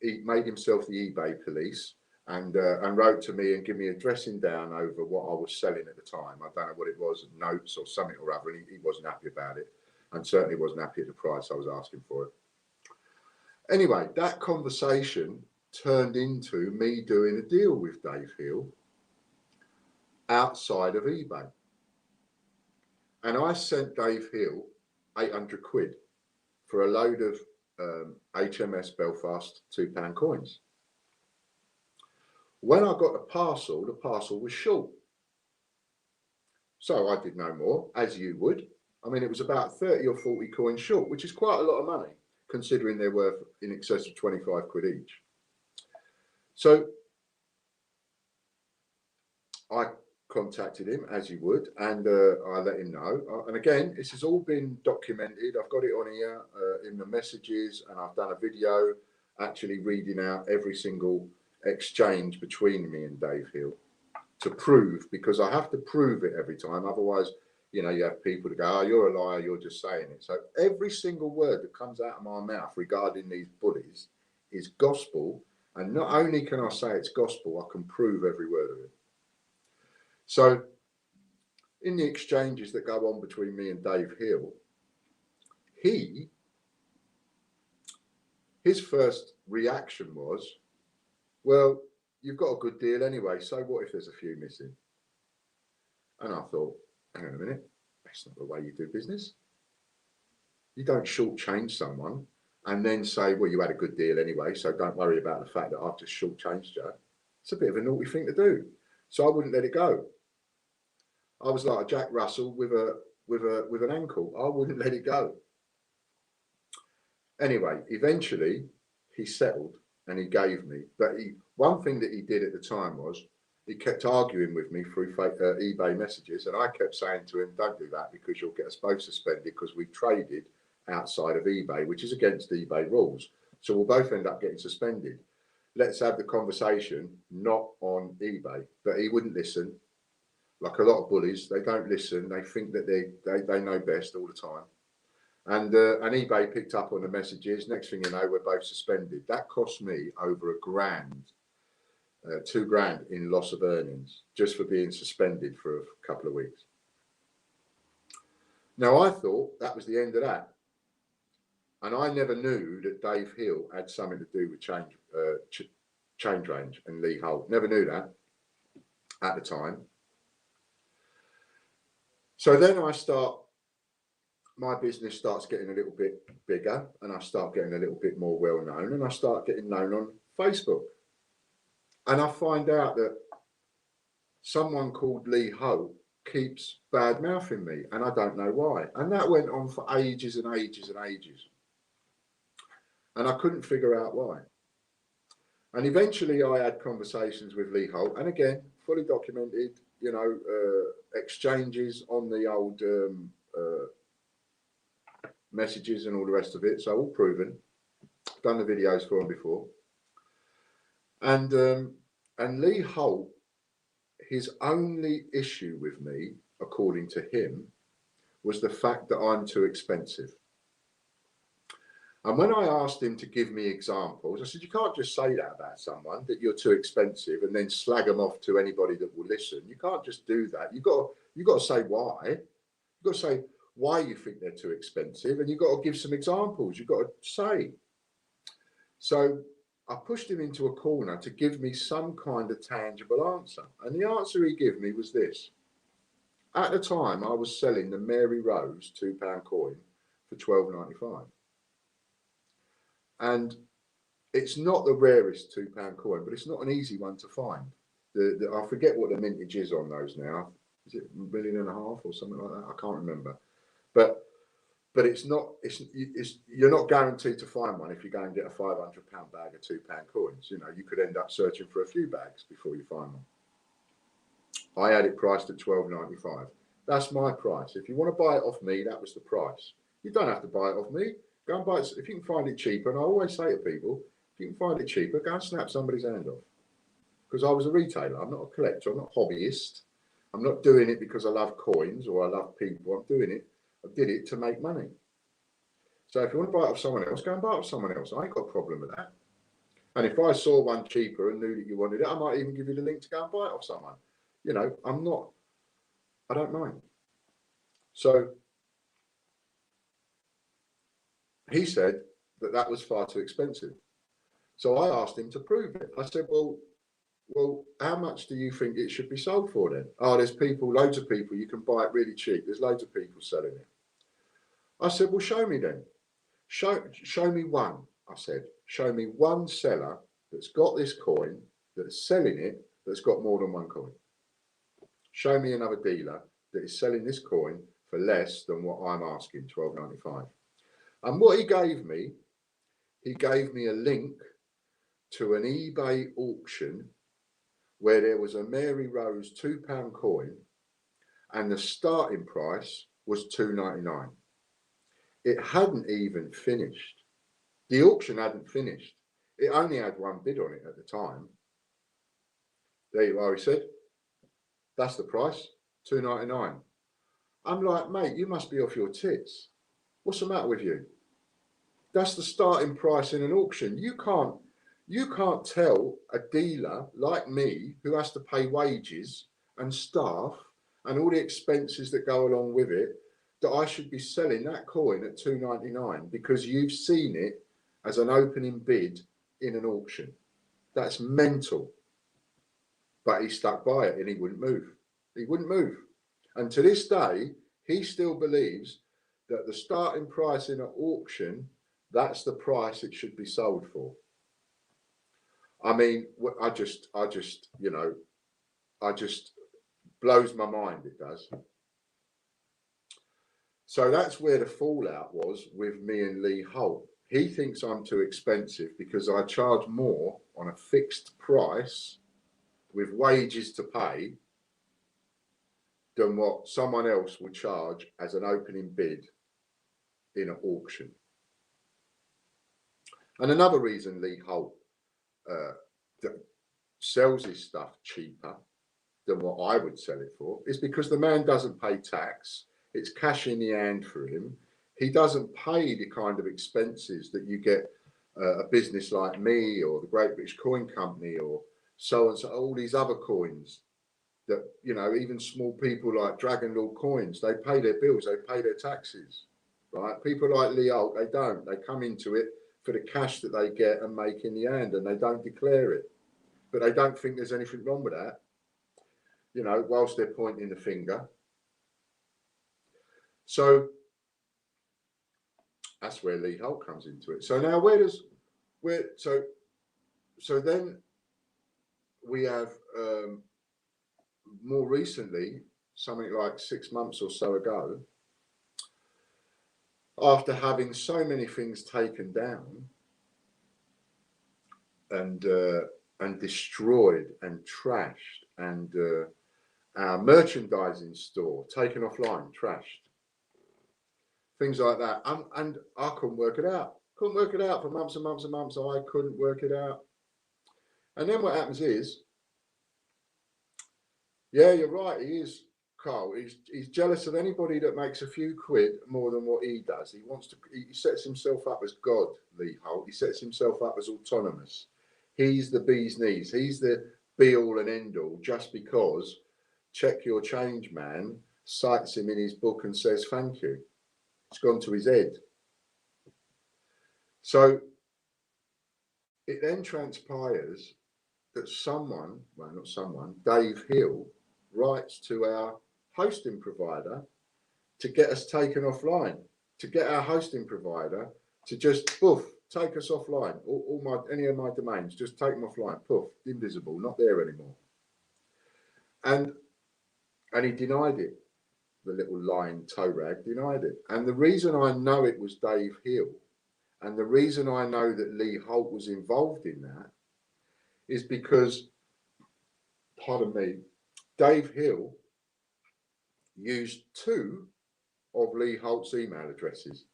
He made himself the eBay police and wrote to me and gave me a dressing down over what I was selling at the time. I don't know what it was, notes or something or other. And he wasn't happy about it, and certainly wasn't happy at the price I was asking for it. Anyway, that conversation turned into me doing a deal with Dave Hill outside of eBay. And I sent Dave Hill 800 quid for a load of HMS Belfast £2 coins. When I got the parcel was short. So I did no more, as you would. I mean, it was about 30 or 40 coins short, which is quite a lot of money, considering they're worth in excess of 25 quid each. So I contacted him, as you would, and I let him know. And again, this has all been documented. I've got it on here in the messages, and I've done a video actually reading out every single exchange between me and Dave Hill to prove, because I have to prove it every time. Otherwise, you know, you have people to go, oh, you're a liar, you're just saying it. So every single word that comes out of my mouth regarding these bullies is gospel. And not only can I say it's gospel, I can prove every word of it. So in the exchanges that go on between me and Dave Hill, his first reaction was, well, you've got a good deal anyway, so what if there's a few missing? And I thought, hang on a minute, that's not the way you do business. You don't shortchange someone and then say, well, you had a good deal anyway, so don't worry about the fact that I've just shortchanged you. It's a bit of a naughty thing to do. So I wouldn't let it go. I was like a Jack Russell with an ankle. I wouldn't let it go. Anyway, eventually he settled and he gave me. But one thing that he did at the time was he kept arguing with me through eBay messages, and I kept saying to him, don't do that because you'll get us both suspended because we traded outside of eBay, which is against eBay rules. So we'll both end up getting suspended. Let's have the conversation not on eBay. But he wouldn't listen. Like a lot of bullies, they don't listen. They think that they know best all the time. And eBay picked up on the messages. Next thing you know, we're both suspended. That cost me over £1,000, £2,000 in loss of earnings just for being suspended for a couple of weeks. Now, I thought that was the end of that. And I never knew that Dave Hill had something to do with Change Range and Lee Holt. Never knew that at the time. So then my business starts getting a little bit bigger, and I start getting a little bit more well known, and I start getting known on Facebook. And I find out that someone called Lee Holt keeps bad mouthing me, and I don't know why. And that went on for ages and ages and ages. And I couldn't figure out why. And eventually I had conversations with Lee Holt, and again, fully documented, exchanges on the old messages and all the rest of it. So all proven. Done the videos for him before. And Lee Holt, his only issue with me, according to him, was the fact that I'm too expensive. And when I asked him to give me examples, I said, you can't just say that about someone, that you're too expensive, and then slag them off to anybody that will listen. You can't just do that. You've got to say why. You've got to say why you think they're too expensive, and you've got to give some examples. You've got to say. So I pushed him into a corner to give me some kind of tangible answer. And the answer he gave me was this. At the time, I was selling the Mary Rose £2 coin for $12.95. And it's not the rarest £2 coin, but it's not an easy one to find. I forget what the mintage is on those now. Is it $1.5 million or something like that? I can't remember. But it's not. You're not guaranteed to find one if you go and get a £500 bag of £2 coins. You could end up searching for a few bags before you find one. I had it priced at $12.95. That's my price. If you want to buy it off me, that was the price. You don't have to buy it off me. Go and buy it if you can find it cheaper. And I always say to people, if you can find it cheaper, go and snap somebody's hand off. Because I was a retailer. I'm not a collector. I'm not a hobbyist. I'm not doing it because I love coins or I love people. I'm doing it. I did it to make money. So if you want to buy it off someone else, go and buy it off someone else. I ain't got a problem with that. And if I saw one cheaper and knew that you wanted it, I might even give you the link to go and buy it off someone. I don't mind. So he said that was far too expensive. So I asked him to prove it. I said, well, how much do you think it should be sold for then? Oh, there's loads of people, you can buy it really cheap. There's loads of people selling it. I said, well, show me then. Show me one. I said, show me one seller that's got this coin, that's selling it, that's got more than one coin. Show me another dealer that is selling this coin for less than what I'm asking, $12.95. And what he gave me a link to an eBay auction where there was a Mary Rose £2 coin and the starting price was $2.99. It hadn't even finished. The auction hadn't finished. It only had one bid on it at the time. There you are, he said. That's the price, $2.99. I'm like, mate, you must be off your tits. What's the matter with you? That's the starting price in an auction. You can't tell a dealer like me who has to pay wages and staff and all the expenses that go along with it that I should be selling that coin at $2.99 because you've seen it as an opening bid in an auction. That's mental. But he stuck by it and he wouldn't move. He wouldn't move. And to this day, he still believes that the starting price in an auction, that's the price it should be sold for. I mean, I just blows my mind, it does. So that's where the fallout was with me and Lee Holt. He thinks I'm too expensive because I charge more on a fixed price with wages to pay than what someone else will charge as an opening bid in an auction. And another reason Lee Holt sells his stuff cheaper than what I would sell it for is because the man doesn't pay tax. It's cash in the hand for him. He doesn't pay the kind of expenses that you get a business like me or the Great British Coin Company or so and so, all these other coins that, you know, even small people like Dragon Lord Coins, they pay their bills, they pay their taxes, right? People like Lee Holt, they don't. They come into it for the cash that they get and make in the hand, and they don't declare it. But they don't think there's anything wrong with that, you know, whilst they're pointing the finger. So that's where Lee Holt comes into it. So now so then we have more recently, something like 6 months or so ago, after having so many things taken down and destroyed and trashed, and our merchandising store taken offline, trashed, things like that, and I couldn't work it out. Couldn't work it out for months and months and months. I couldn't work it out. And then what happens is, yeah, you're right. He is, Carl. He's jealous of anybody that makes a few quid more than what he does. He wants to. He sets himself up as God, Lee Holt. He sets himself up as autonomous. He's the bee's knees. He's the be all and end all. Just because Check Your Change Man cites him in his book and says thank you. It's gone to his head. So it then transpires that someone, well, not someone, Dave Hill, writes to our hosting provider to get us taken offline, to get our hosting provider to just poof, take us offline. Any of my domains, just take them offline, poof, invisible, not there anymore. And he denied it. The little lying toe rag denied it. And the reason I know it was Dave Hill, and the reason I know that Lee Holt was involved in that, is because, pardon me, Dave Hill used 2 of Lee Holt's email addresses.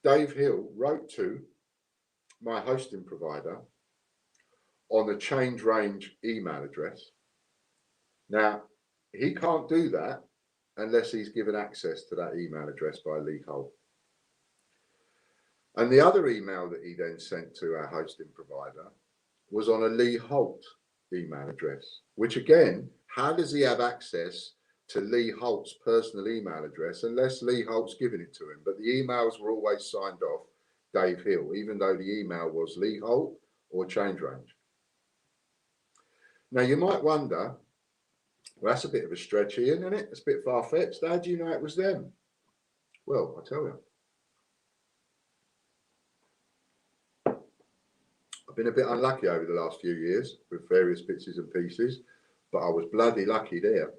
Dave Hill wrote to my hosting provider on the Change Range email address. Now, he can't do that unless he's given access to that email address by Lee Holt. And the other email that he then sent to our hosting provider was on a Lee Holt email address, which again, how does he have access to Lee Holt's personal email address unless Lee Holt's given it to him? But the emails were always signed off Dave Hill, even though the email was Lee Holt or Change Range. Now you might wonder, well, that's a bit of a stretch, Ian, isn't it? It's a bit far-fetched. How do you know it was them? Well, I'll tell you. I've been a bit unlucky over the last few years with various bits and pieces, but I was bloody lucky there.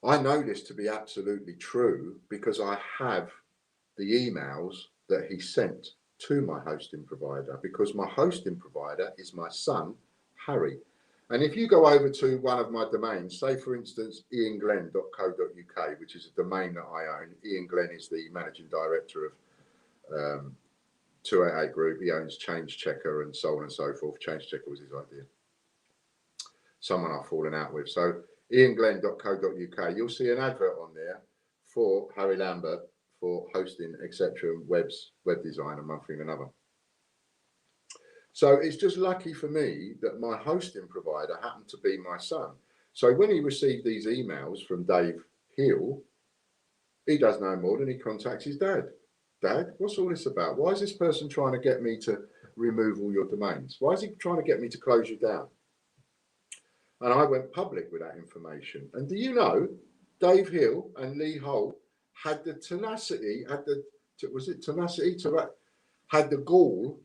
I know this to be absolutely true because I have the emails that he sent to my hosting provider, because my hosting provider is my son, Harry. And if you go over to one of my domains, say for instance, ianglenn.co.uk, which is a domain that I own. Ian Glenn is the managing director of 288 Group. He owns Change Checker and so on and so forth. Change Checker was his idea. Someone I've fallen out with. So ianglenn.co.uk, you'll see an advert on there for Harry Lambert for hosting, etc., web design and one thing and another. So it's just lucky for me that my hosting provider happened to be my son. So when he received these emails from Dave Hill, he does no more than he contacts his dad. Dad, what's all this about? Why is this person trying to get me to remove all your domains? Why is he trying to get me to close you down? And I went public with that information. And do you know, Dave Hill and Lee Holt had the tenacity, had the gall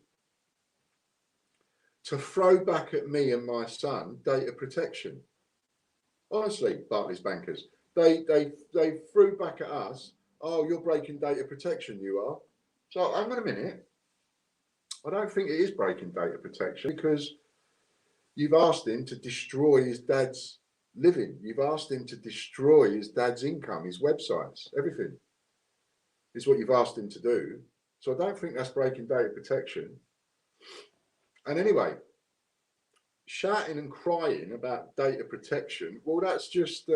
to throw back at me and my son data protection. Honestly, Barclays bankers, they threw back at us, oh, you're breaking data protection, you are. So hang on a minute. I don't think it is breaking data protection, because You've asked him to destroy his dad's living. You've asked him to destroy his dad's income, his websites, everything is what you've asked him to do. So I don't think that's breaking data protection. And anyway, shouting and crying about data protection, well, that's just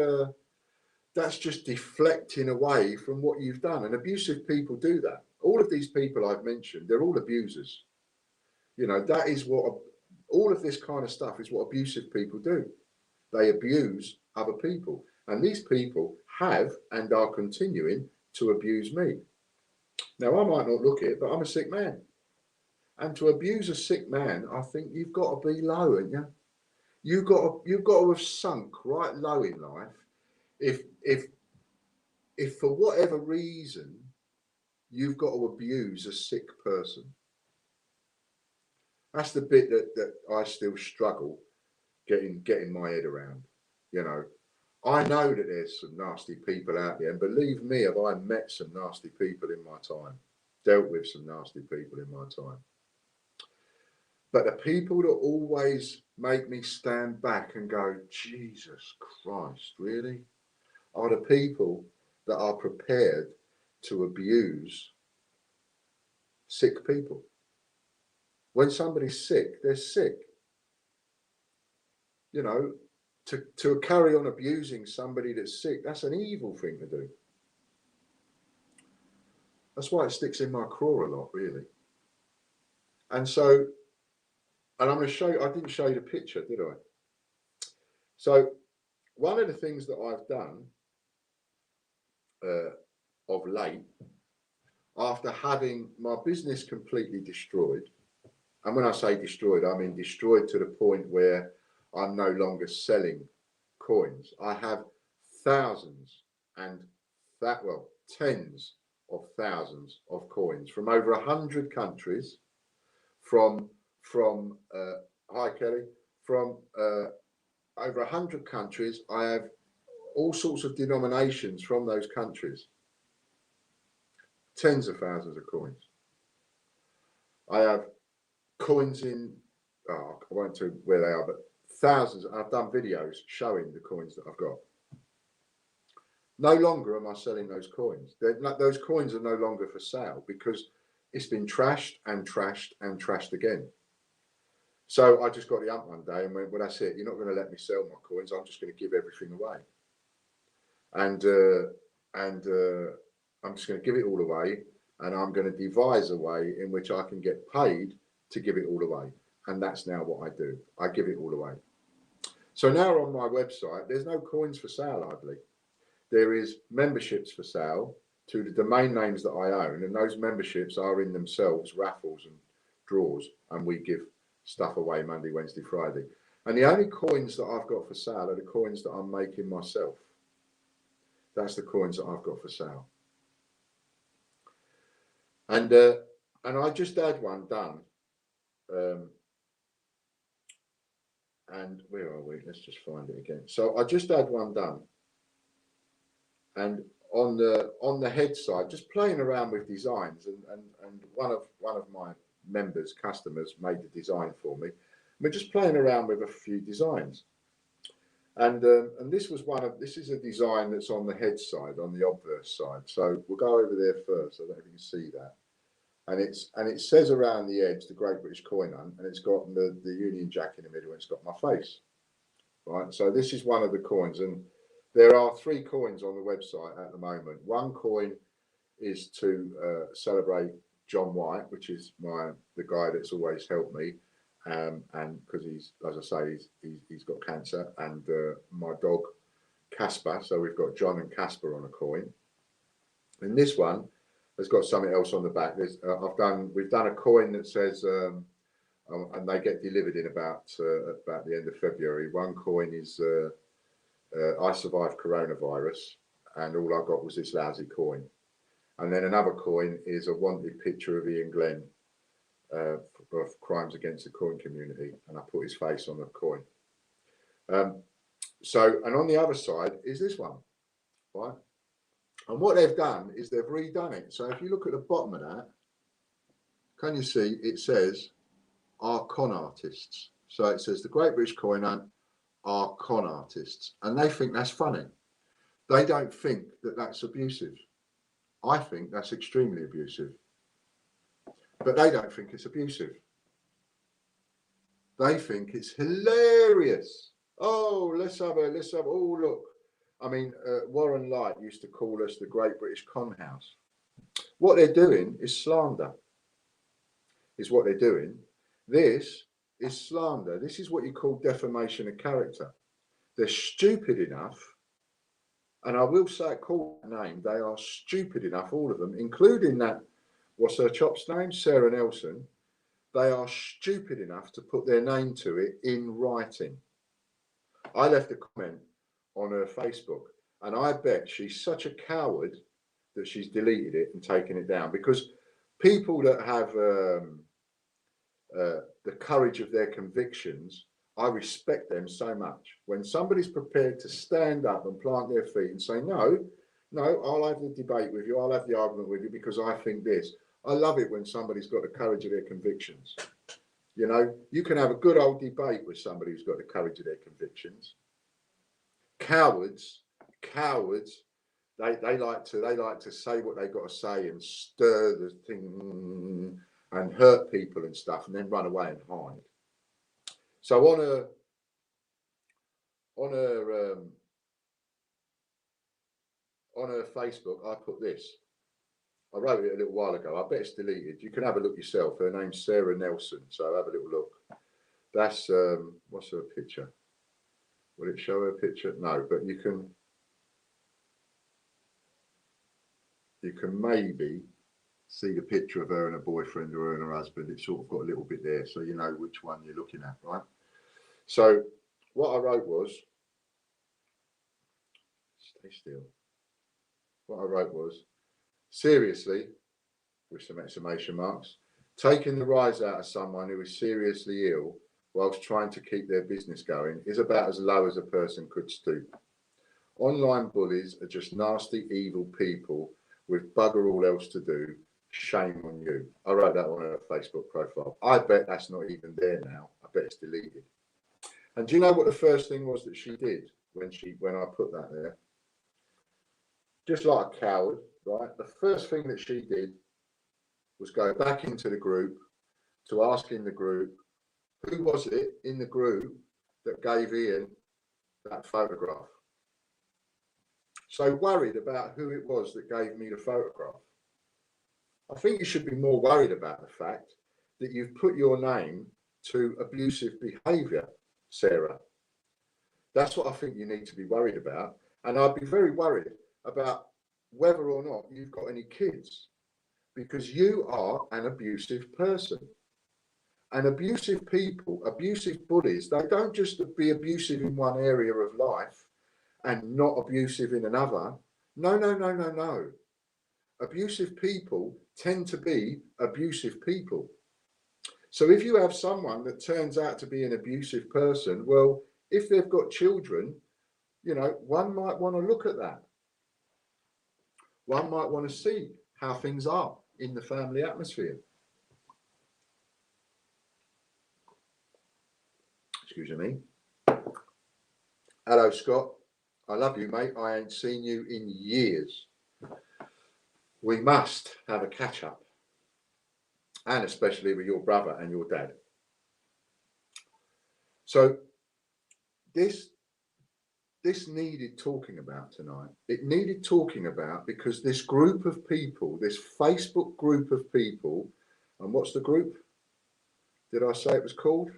deflecting away from what you've done. And abusive people do that. All of these people I've mentioned, they're all abusers. You know, that is what all of this kind of stuff is what abusive people do. They abuse other people. And these people have and are continuing to abuse me. Now, I might not look it, but I'm a sick man. And to abuse a sick man, I think you've got to be low, haven't you? You've got to have sunk right low in life. If for whatever reason you've got to abuse a sick person, that's the bit that I still struggle getting my head around. You know, I know that there's some nasty people out there, and believe me, have I met some nasty people in my time, dealt with some nasty people in my time. But the people that always make me stand back and go, Jesus Christ, really? Are the people that are prepared to abuse sick people. When somebody's sick, they're sick. You know, to carry on abusing somebody that's sick, that's an evil thing to do. That's why it sticks in my craw a lot, really. And so, and I'm going to show you, I didn't show you the picture, did I? So one of the things that I've done of late, after having my business completely destroyed, and when I say destroyed, I mean destroyed to the point where I'm no longer selling coins. I have thousands and tens of thousands of coins from over 100 countries, from hi Kelly, from over 100 countries. I have all sorts of denominations from those countries. Tens of thousands of coins. I have coins in, I won't tell you where they are, but thousands. I've done videos showing the coins that I've got. No longer am I selling those coins. Those coins are no longer for sale because it's been trashed and trashed and trashed again. So I just got the hump one day and went, well, that's it. You're not going to let me sell my coins. I'm just going to give everything away. And I'm just going to give it all away, and I'm going to devise a way in which I can get paid to give it all away. And that's now what I do. I give it all away. So now on my website, there's no coins for sale, hardly. There is memberships for sale to the domain names that I own, and those memberships are in themselves raffles and draws, and we give stuff away Monday, Wednesday, Friday. And the only coins that I've got for sale are the coins that I'm making myself. That's the coins that I've got for sale. And I just had one done. And where are we? Let's just find it again. So I just had one done. And on the head side, just playing around with designs, and one of my members, customers, made the design for me. We're just playing around with a few designs. And this is a design that's on the head side, on the obverse side. So we'll go over there first. I don't know if you can see that. And it says around the edge, the Great British Coin Hunt, and it's got the Union Jack in the middle, and it's got my face. Right. So this is one of the coins, and there are 3 coins on the website at the moment. One coin is to celebrate John White, which is the guy that's always helped me. And because he's, as I say, he's got cancer, and my dog Casper. So we've got John and Casper on a coin. And this one has got something else on the back. We've done a coin that says, and they get delivered in about the end of February. One coin is I survived coronavirus, and all I got was this lousy coin. And then another coin is a wanted picture of Ian Glenn. Of crimes against the coin community, and I put his face on the coin. And on the other side is this one, right? And what they've done is they've redone it. So if you look at the bottom of that, can you see it says our con artists? So it says the Great British Coin Hunt are con artists, and they think that's funny. They don't think that that's abusive. I think that's extremely abusive, but they don't think it's abusive. They think it's hilarious. Oh, oh, look. I mean, Warren Light used to call us the Great British Con House. What they're doing is slander, is what they're doing. This is slander. This is what you call defamation of character. They're stupid enough, and I will say, call that name, they are stupid enough, all of them, including that, what's her chop's name? Sarah Nelson. They are stupid enough to put their name to it in writing. I left a comment on her Facebook, and I bet she's such a coward that she's deleted it and taken it down, because people that have the courage of their convictions, I respect them so much. When somebody's prepared to stand up and plant their feet and say, no, I'll have the debate with you, I'll have the argument with you because I think this. I love it when somebody's got the courage of their convictions. You know, you can have a good old debate with somebody who's got the courage of their convictions. Cowards, they like to say what they got to say and stir the thing and hurt people and stuff, and then run away and hide. So on her Facebook, I put this. I wrote it a little while ago. I bet it's deleted. You can have a look yourself. Her name's Sarah Nelson. So have a little look. That's what's her picture? Will it show her picture? No, but you can maybe see the picture of her and her boyfriend or her and her husband. It's sort of got a little bit there, so you know which one you're looking at, right? So what I wrote was, stay still. What I wrote was, seriously, with some exclamation marks, taking the rise out of someone who is seriously ill whilst trying to keep their business going is about as low as a person could stoop. Online bullies are just nasty, evil people with bugger all else to do. Shame on you. I wrote that on her Facebook profile. I bet that's not even there now. I bet it's deleted. And do you know what the first thing was that she did when I put that there? Just like a coward, right? The first thing that she did was go back into the group to ask in the group, who was it in the group that gave Ian that photograph? So worried about who it was that gave me the photograph. I think you should be more worried about the fact that you've put your name to abusive behaviour, Sarah. That's what I think you need to be worried about. And I'd be very worried about whether or not you've got any kids, because you are an abusive person. And abusive people, abusive bullies, they don't just be abusive in one area of life and not abusive in another. No. Abusive people tend to be abusive people. So if you have someone that turns out to be an abusive person, well, if they've got children, you know, one might want to look at that. One might want to see how things are in the family atmosphere. Excuse me. Hello, Scott. I love you, mate. I ain't seen you in years. We must have a catch up, and especially with your brother and your dad. So this needed talking about tonight. It needed talking about because this group of people, this Facebook group of people, and what's the group? Did I say it was called?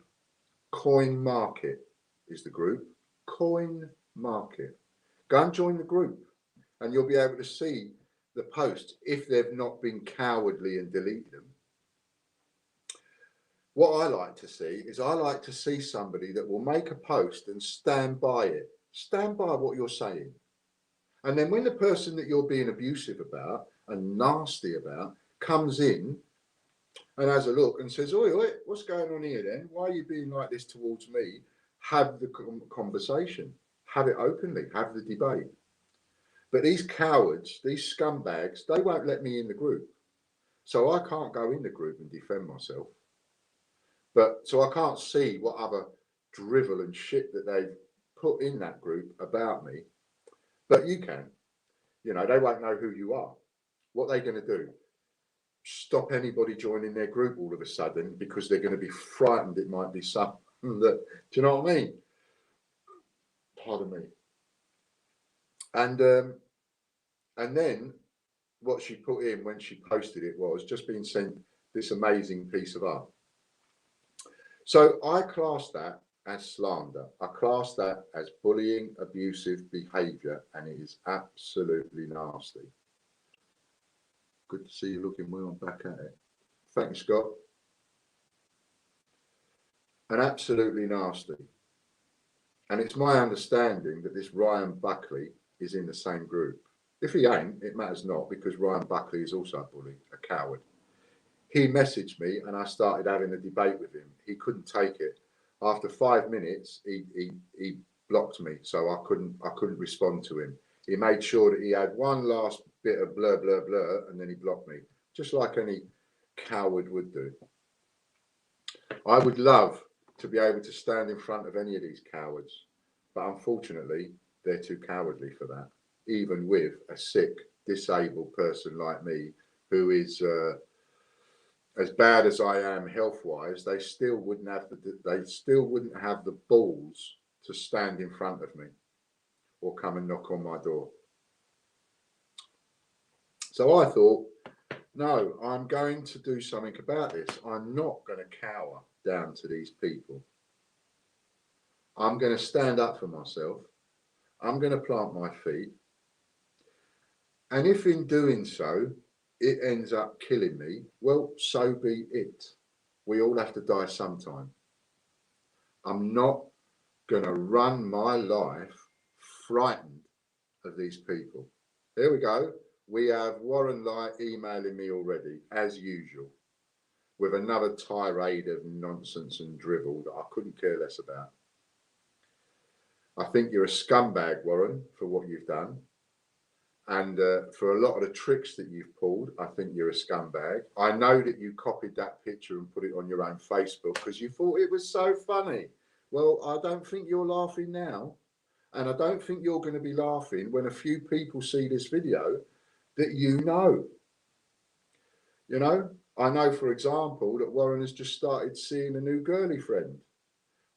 Coin Market is the group. Coin Market. Go and join the group and you'll be able to see the posts if they've not been cowardly and deleted them. What I like to see is I like to see somebody that will make a post and stand by it. Stand by what you're saying. And then when the person that you're being abusive about and nasty about comes in and has a look and says, oi, what's going on here then? Why are you being like this towards me? Have the conversation. Have it openly. Have the debate. But these cowards, these scumbags, they won't let me in the group. So I can't go in the group and defend myself. But so I can't see what other drivel and shit that they've put in that group about me. But you can. You know, they won't know who you are. What are they going to do? Stop anybody joining their group all of a sudden because they're going to be frightened it might be something that, do you know what I mean? Pardon me. And then what she put in when she posted it was just being sent this amazing piece of art. So I class that as slander. I class that as bullying, abusive behaviour, and it is absolutely nasty. Good to see you looking well. I'm back at it. Thanks, Scott. And absolutely nasty. And it's my understanding that this Ryan Buckley is in the same group. If he ain't, it matters not, because Ryan Buckley is also a bully, a coward. He messaged me and I started having a debate with him. He couldn't take it. After 5 minutes, he blocked me, so I couldn't respond to him. He made sure that he had one last bit of blur, blur, blur, and then he blocked me, just like any coward would do. I would love to be able to stand in front of any of these cowards, but unfortunately, they're too cowardly for that. Even with a sick, disabled person like me, who is as bad as I am health-wise, they still wouldn't have the balls to stand in front of me or come and knock on my door. So I thought, no, I'm going to do something about this. I'm not going to cower down to these people. I'm going to stand up for myself. I'm going to plant my feet. And if in doing so, it ends up killing me, well, so be it. We all have to die sometime. I'm not going to run my life frightened of these people. Here we go. We have Warren Light emailing me already, as usual, with another tirade of nonsense and drivel that I couldn't care less about. I think you're a scumbag, Warren, for what you've done. And for a lot of the tricks that you've pulled, I think you're a scumbag. I know that you copied that picture and put it on your own Facebook because you thought it was so funny. Well, I don't think you're laughing now. And I don't think you're going to be laughing when a few people see this video that you know. You know, I know, for example, that Warren has just started seeing a new girly friend.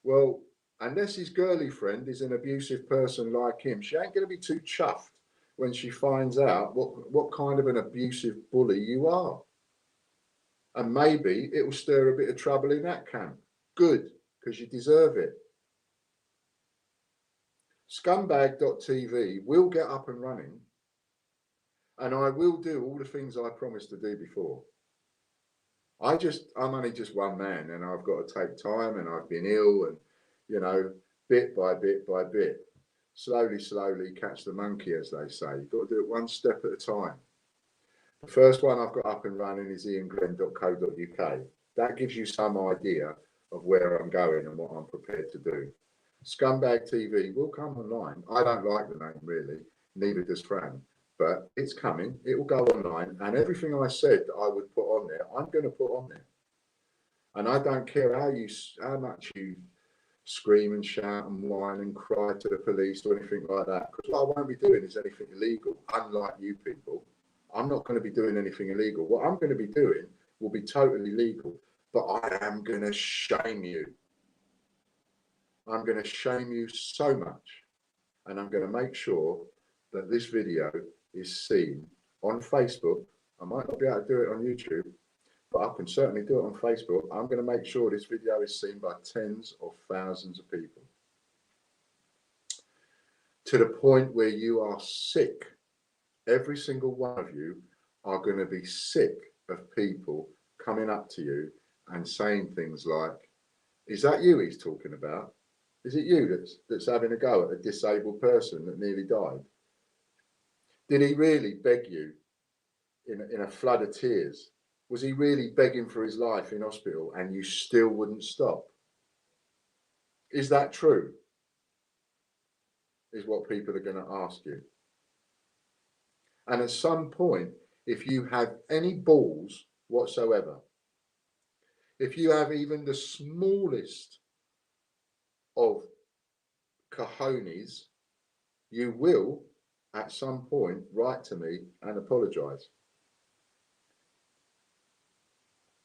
Well, unless his girly friend is an abusive person like him, she ain't going to be too chuffed when she finds out what kind of an abusive bully you are. And maybe it will stir a bit of trouble in that camp. Good, because you deserve it. Scumbag.tv will get up and running, and I will do all the things I promised to do before. I'm only just one man, and I've got to take time, and I've been ill, and, you know, bit by bit by bit. Slowly catch the monkey, as they say. You've got to do it one step at a time. The first one I've got up and running is ianglenn.co.uk. That gives you some idea of where I'm going and what I'm prepared to do. Scumbag TV will come online. I don't like the name really, neither does Fran, but it's coming. It will go online, and everything I said that I would put on there, I'm going to put on there. And I don't care how much you scream and shout and whine and cry to the police or anything like that, because what I won't be doing is anything illegal. Unlike you people, I'm not going to be doing anything illegal. What I'm going to be doing will be totally legal, but I am going to shame you. I'm going to shame you so much, and I'm going to make sure that this video is seen on Facebook. I might not be able to do it on YouTube, but I can certainly do it on Facebook. I'm going to make sure this video is seen by tens of thousands of people, to the point where you are sick. Every single one of you are going to be sick of people coming up to you and saying things like, is that you he's talking about? Is it you that's having a go at a disabled person that nearly died? Did he really beg you in a flood of tears? Was he really begging for his life in hospital and you still wouldn't stop? Is that true? Is what people are going to ask you. And at some point, if you have any balls whatsoever, if you have even the smallest of cojones, you will at some point write to me and apologize.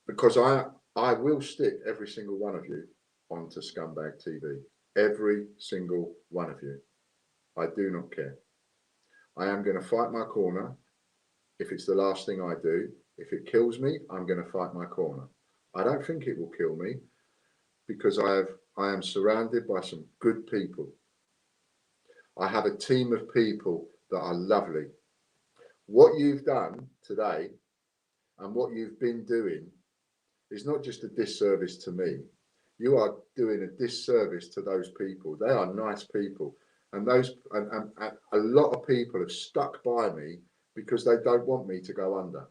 Because I will stick every single one of you onto Scumbag TV. Every single one of you. I do not care. I am going to fight my corner if it's the last thing I do. If it kills me, I'm going to fight my corner. I don't think it will kill me because I am surrounded by some good people. I have a team of people that are lovely. What you've done today and what you've been doing is not just a disservice to me. You are doing a disservice to those people. They are nice people. And a lot of people have stuck by me because they don't want me to go under.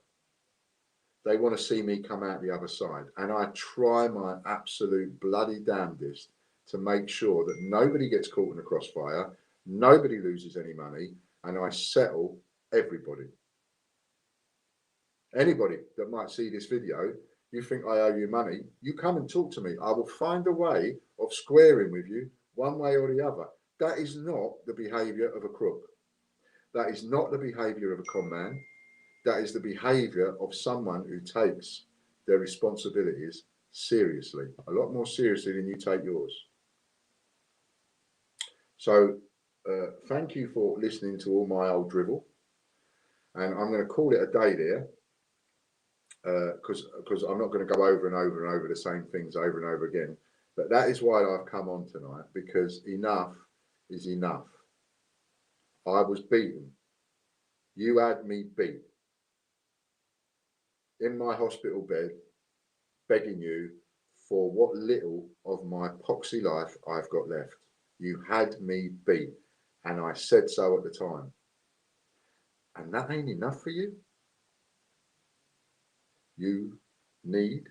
They want to see me come out the other side. And I try my absolute bloody damnedest to make sure that nobody gets caught in the crossfire, nobody loses any money, and I settle everybody. Anybody that might see this video, you think I owe you money, you come and talk to me. I will find a way of squaring with you one way or the other. That is not the behaviour of a crook. That is not the behaviour of a con man. That is the behaviour of someone who takes their responsibilities seriously, a lot more seriously than you take yours. So thank you for listening to all my old drivel. And I'm going to call it a day there because I'm not going to go over and over and over the same things over and over again. But that is why I've come on tonight, because enough is enough. I was beaten. You had me beat. In my hospital bed, begging you for what little of my poxy life I've got left. You had me beat, and I said so at the time. And that ain't enough for you? You need,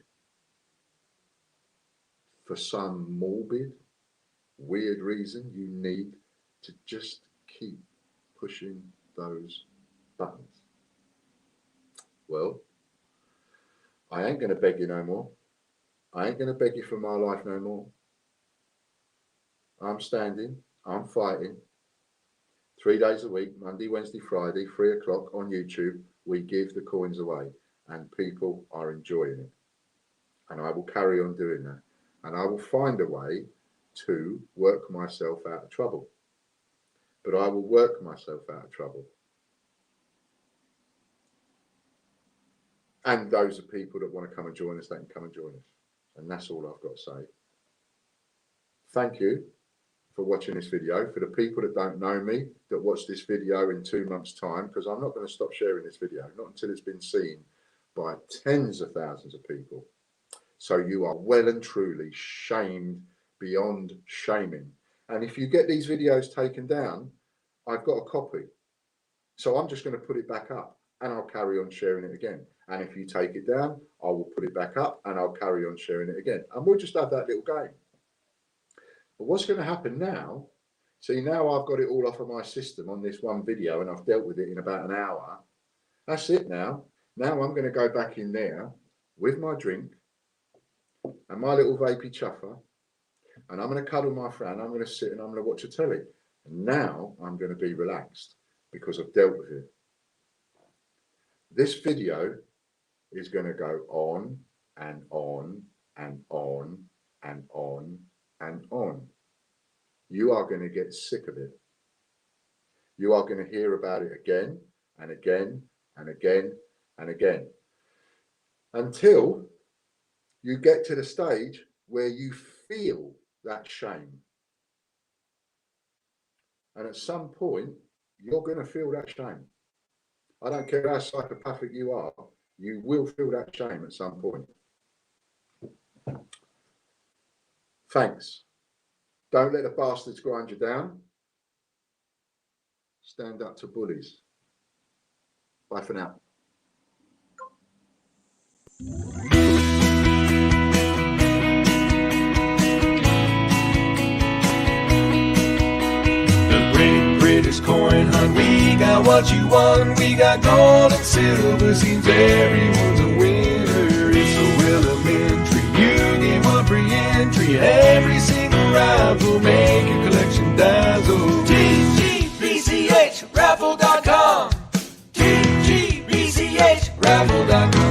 for some morbid, weird reason, you need to just keep pushing those buttons. Well, I ain't going to beg you no more. I ain't going to beg you for my life no more. I'm standing, I'm fighting. 3 days a week, Monday, Wednesday, Friday, 3 o'clock on YouTube, we give the coins away and people are enjoying it. And I will carry on doing that. And I will find a way to work myself out of trouble. But I will work myself out of trouble. And those are people that want to come and join us, they can come and join us. And that's all I've got to say. Thank you for watching this video. For the people that don't know me, that watch this video in 2 months' time, because I'm not going to stop sharing this video, not until it's been seen by tens of thousands of people. So you are well and truly shamed beyond shaming. And if you get these videos taken down, I've got a copy. So I'm just going to put it back up and I'll carry on sharing it again. And if you take it down, I will put it back up and I'll carry on sharing it again. And we'll just have that little game. But what's going to happen now, see, now I've got it all off of my system on this one video and I've dealt with it in about an hour. That's it now. Now I'm going to go back in there with my drink and my little vapey chuffer, and I'm going to cuddle my friend. I'm going to sit and I'm going to watch a telly. And now I'm going to be relaxed because I've dealt with it. This video is going to go on and on and on and on and on. You are going to get sick of it. You are going to hear about it again and again and again and again until you get to the stage where you feel that shame. And at some point, you're going to feel that shame. I don't care how psychopathic you are, you will feel that shame at some point. Thanks. Don't let the bastards grind you down. Stand up to bullies. Bye for now. Coin hunt, we got what you want, we got gold and silver, seems everyone's a winner, it's so elementary. Ravel.com.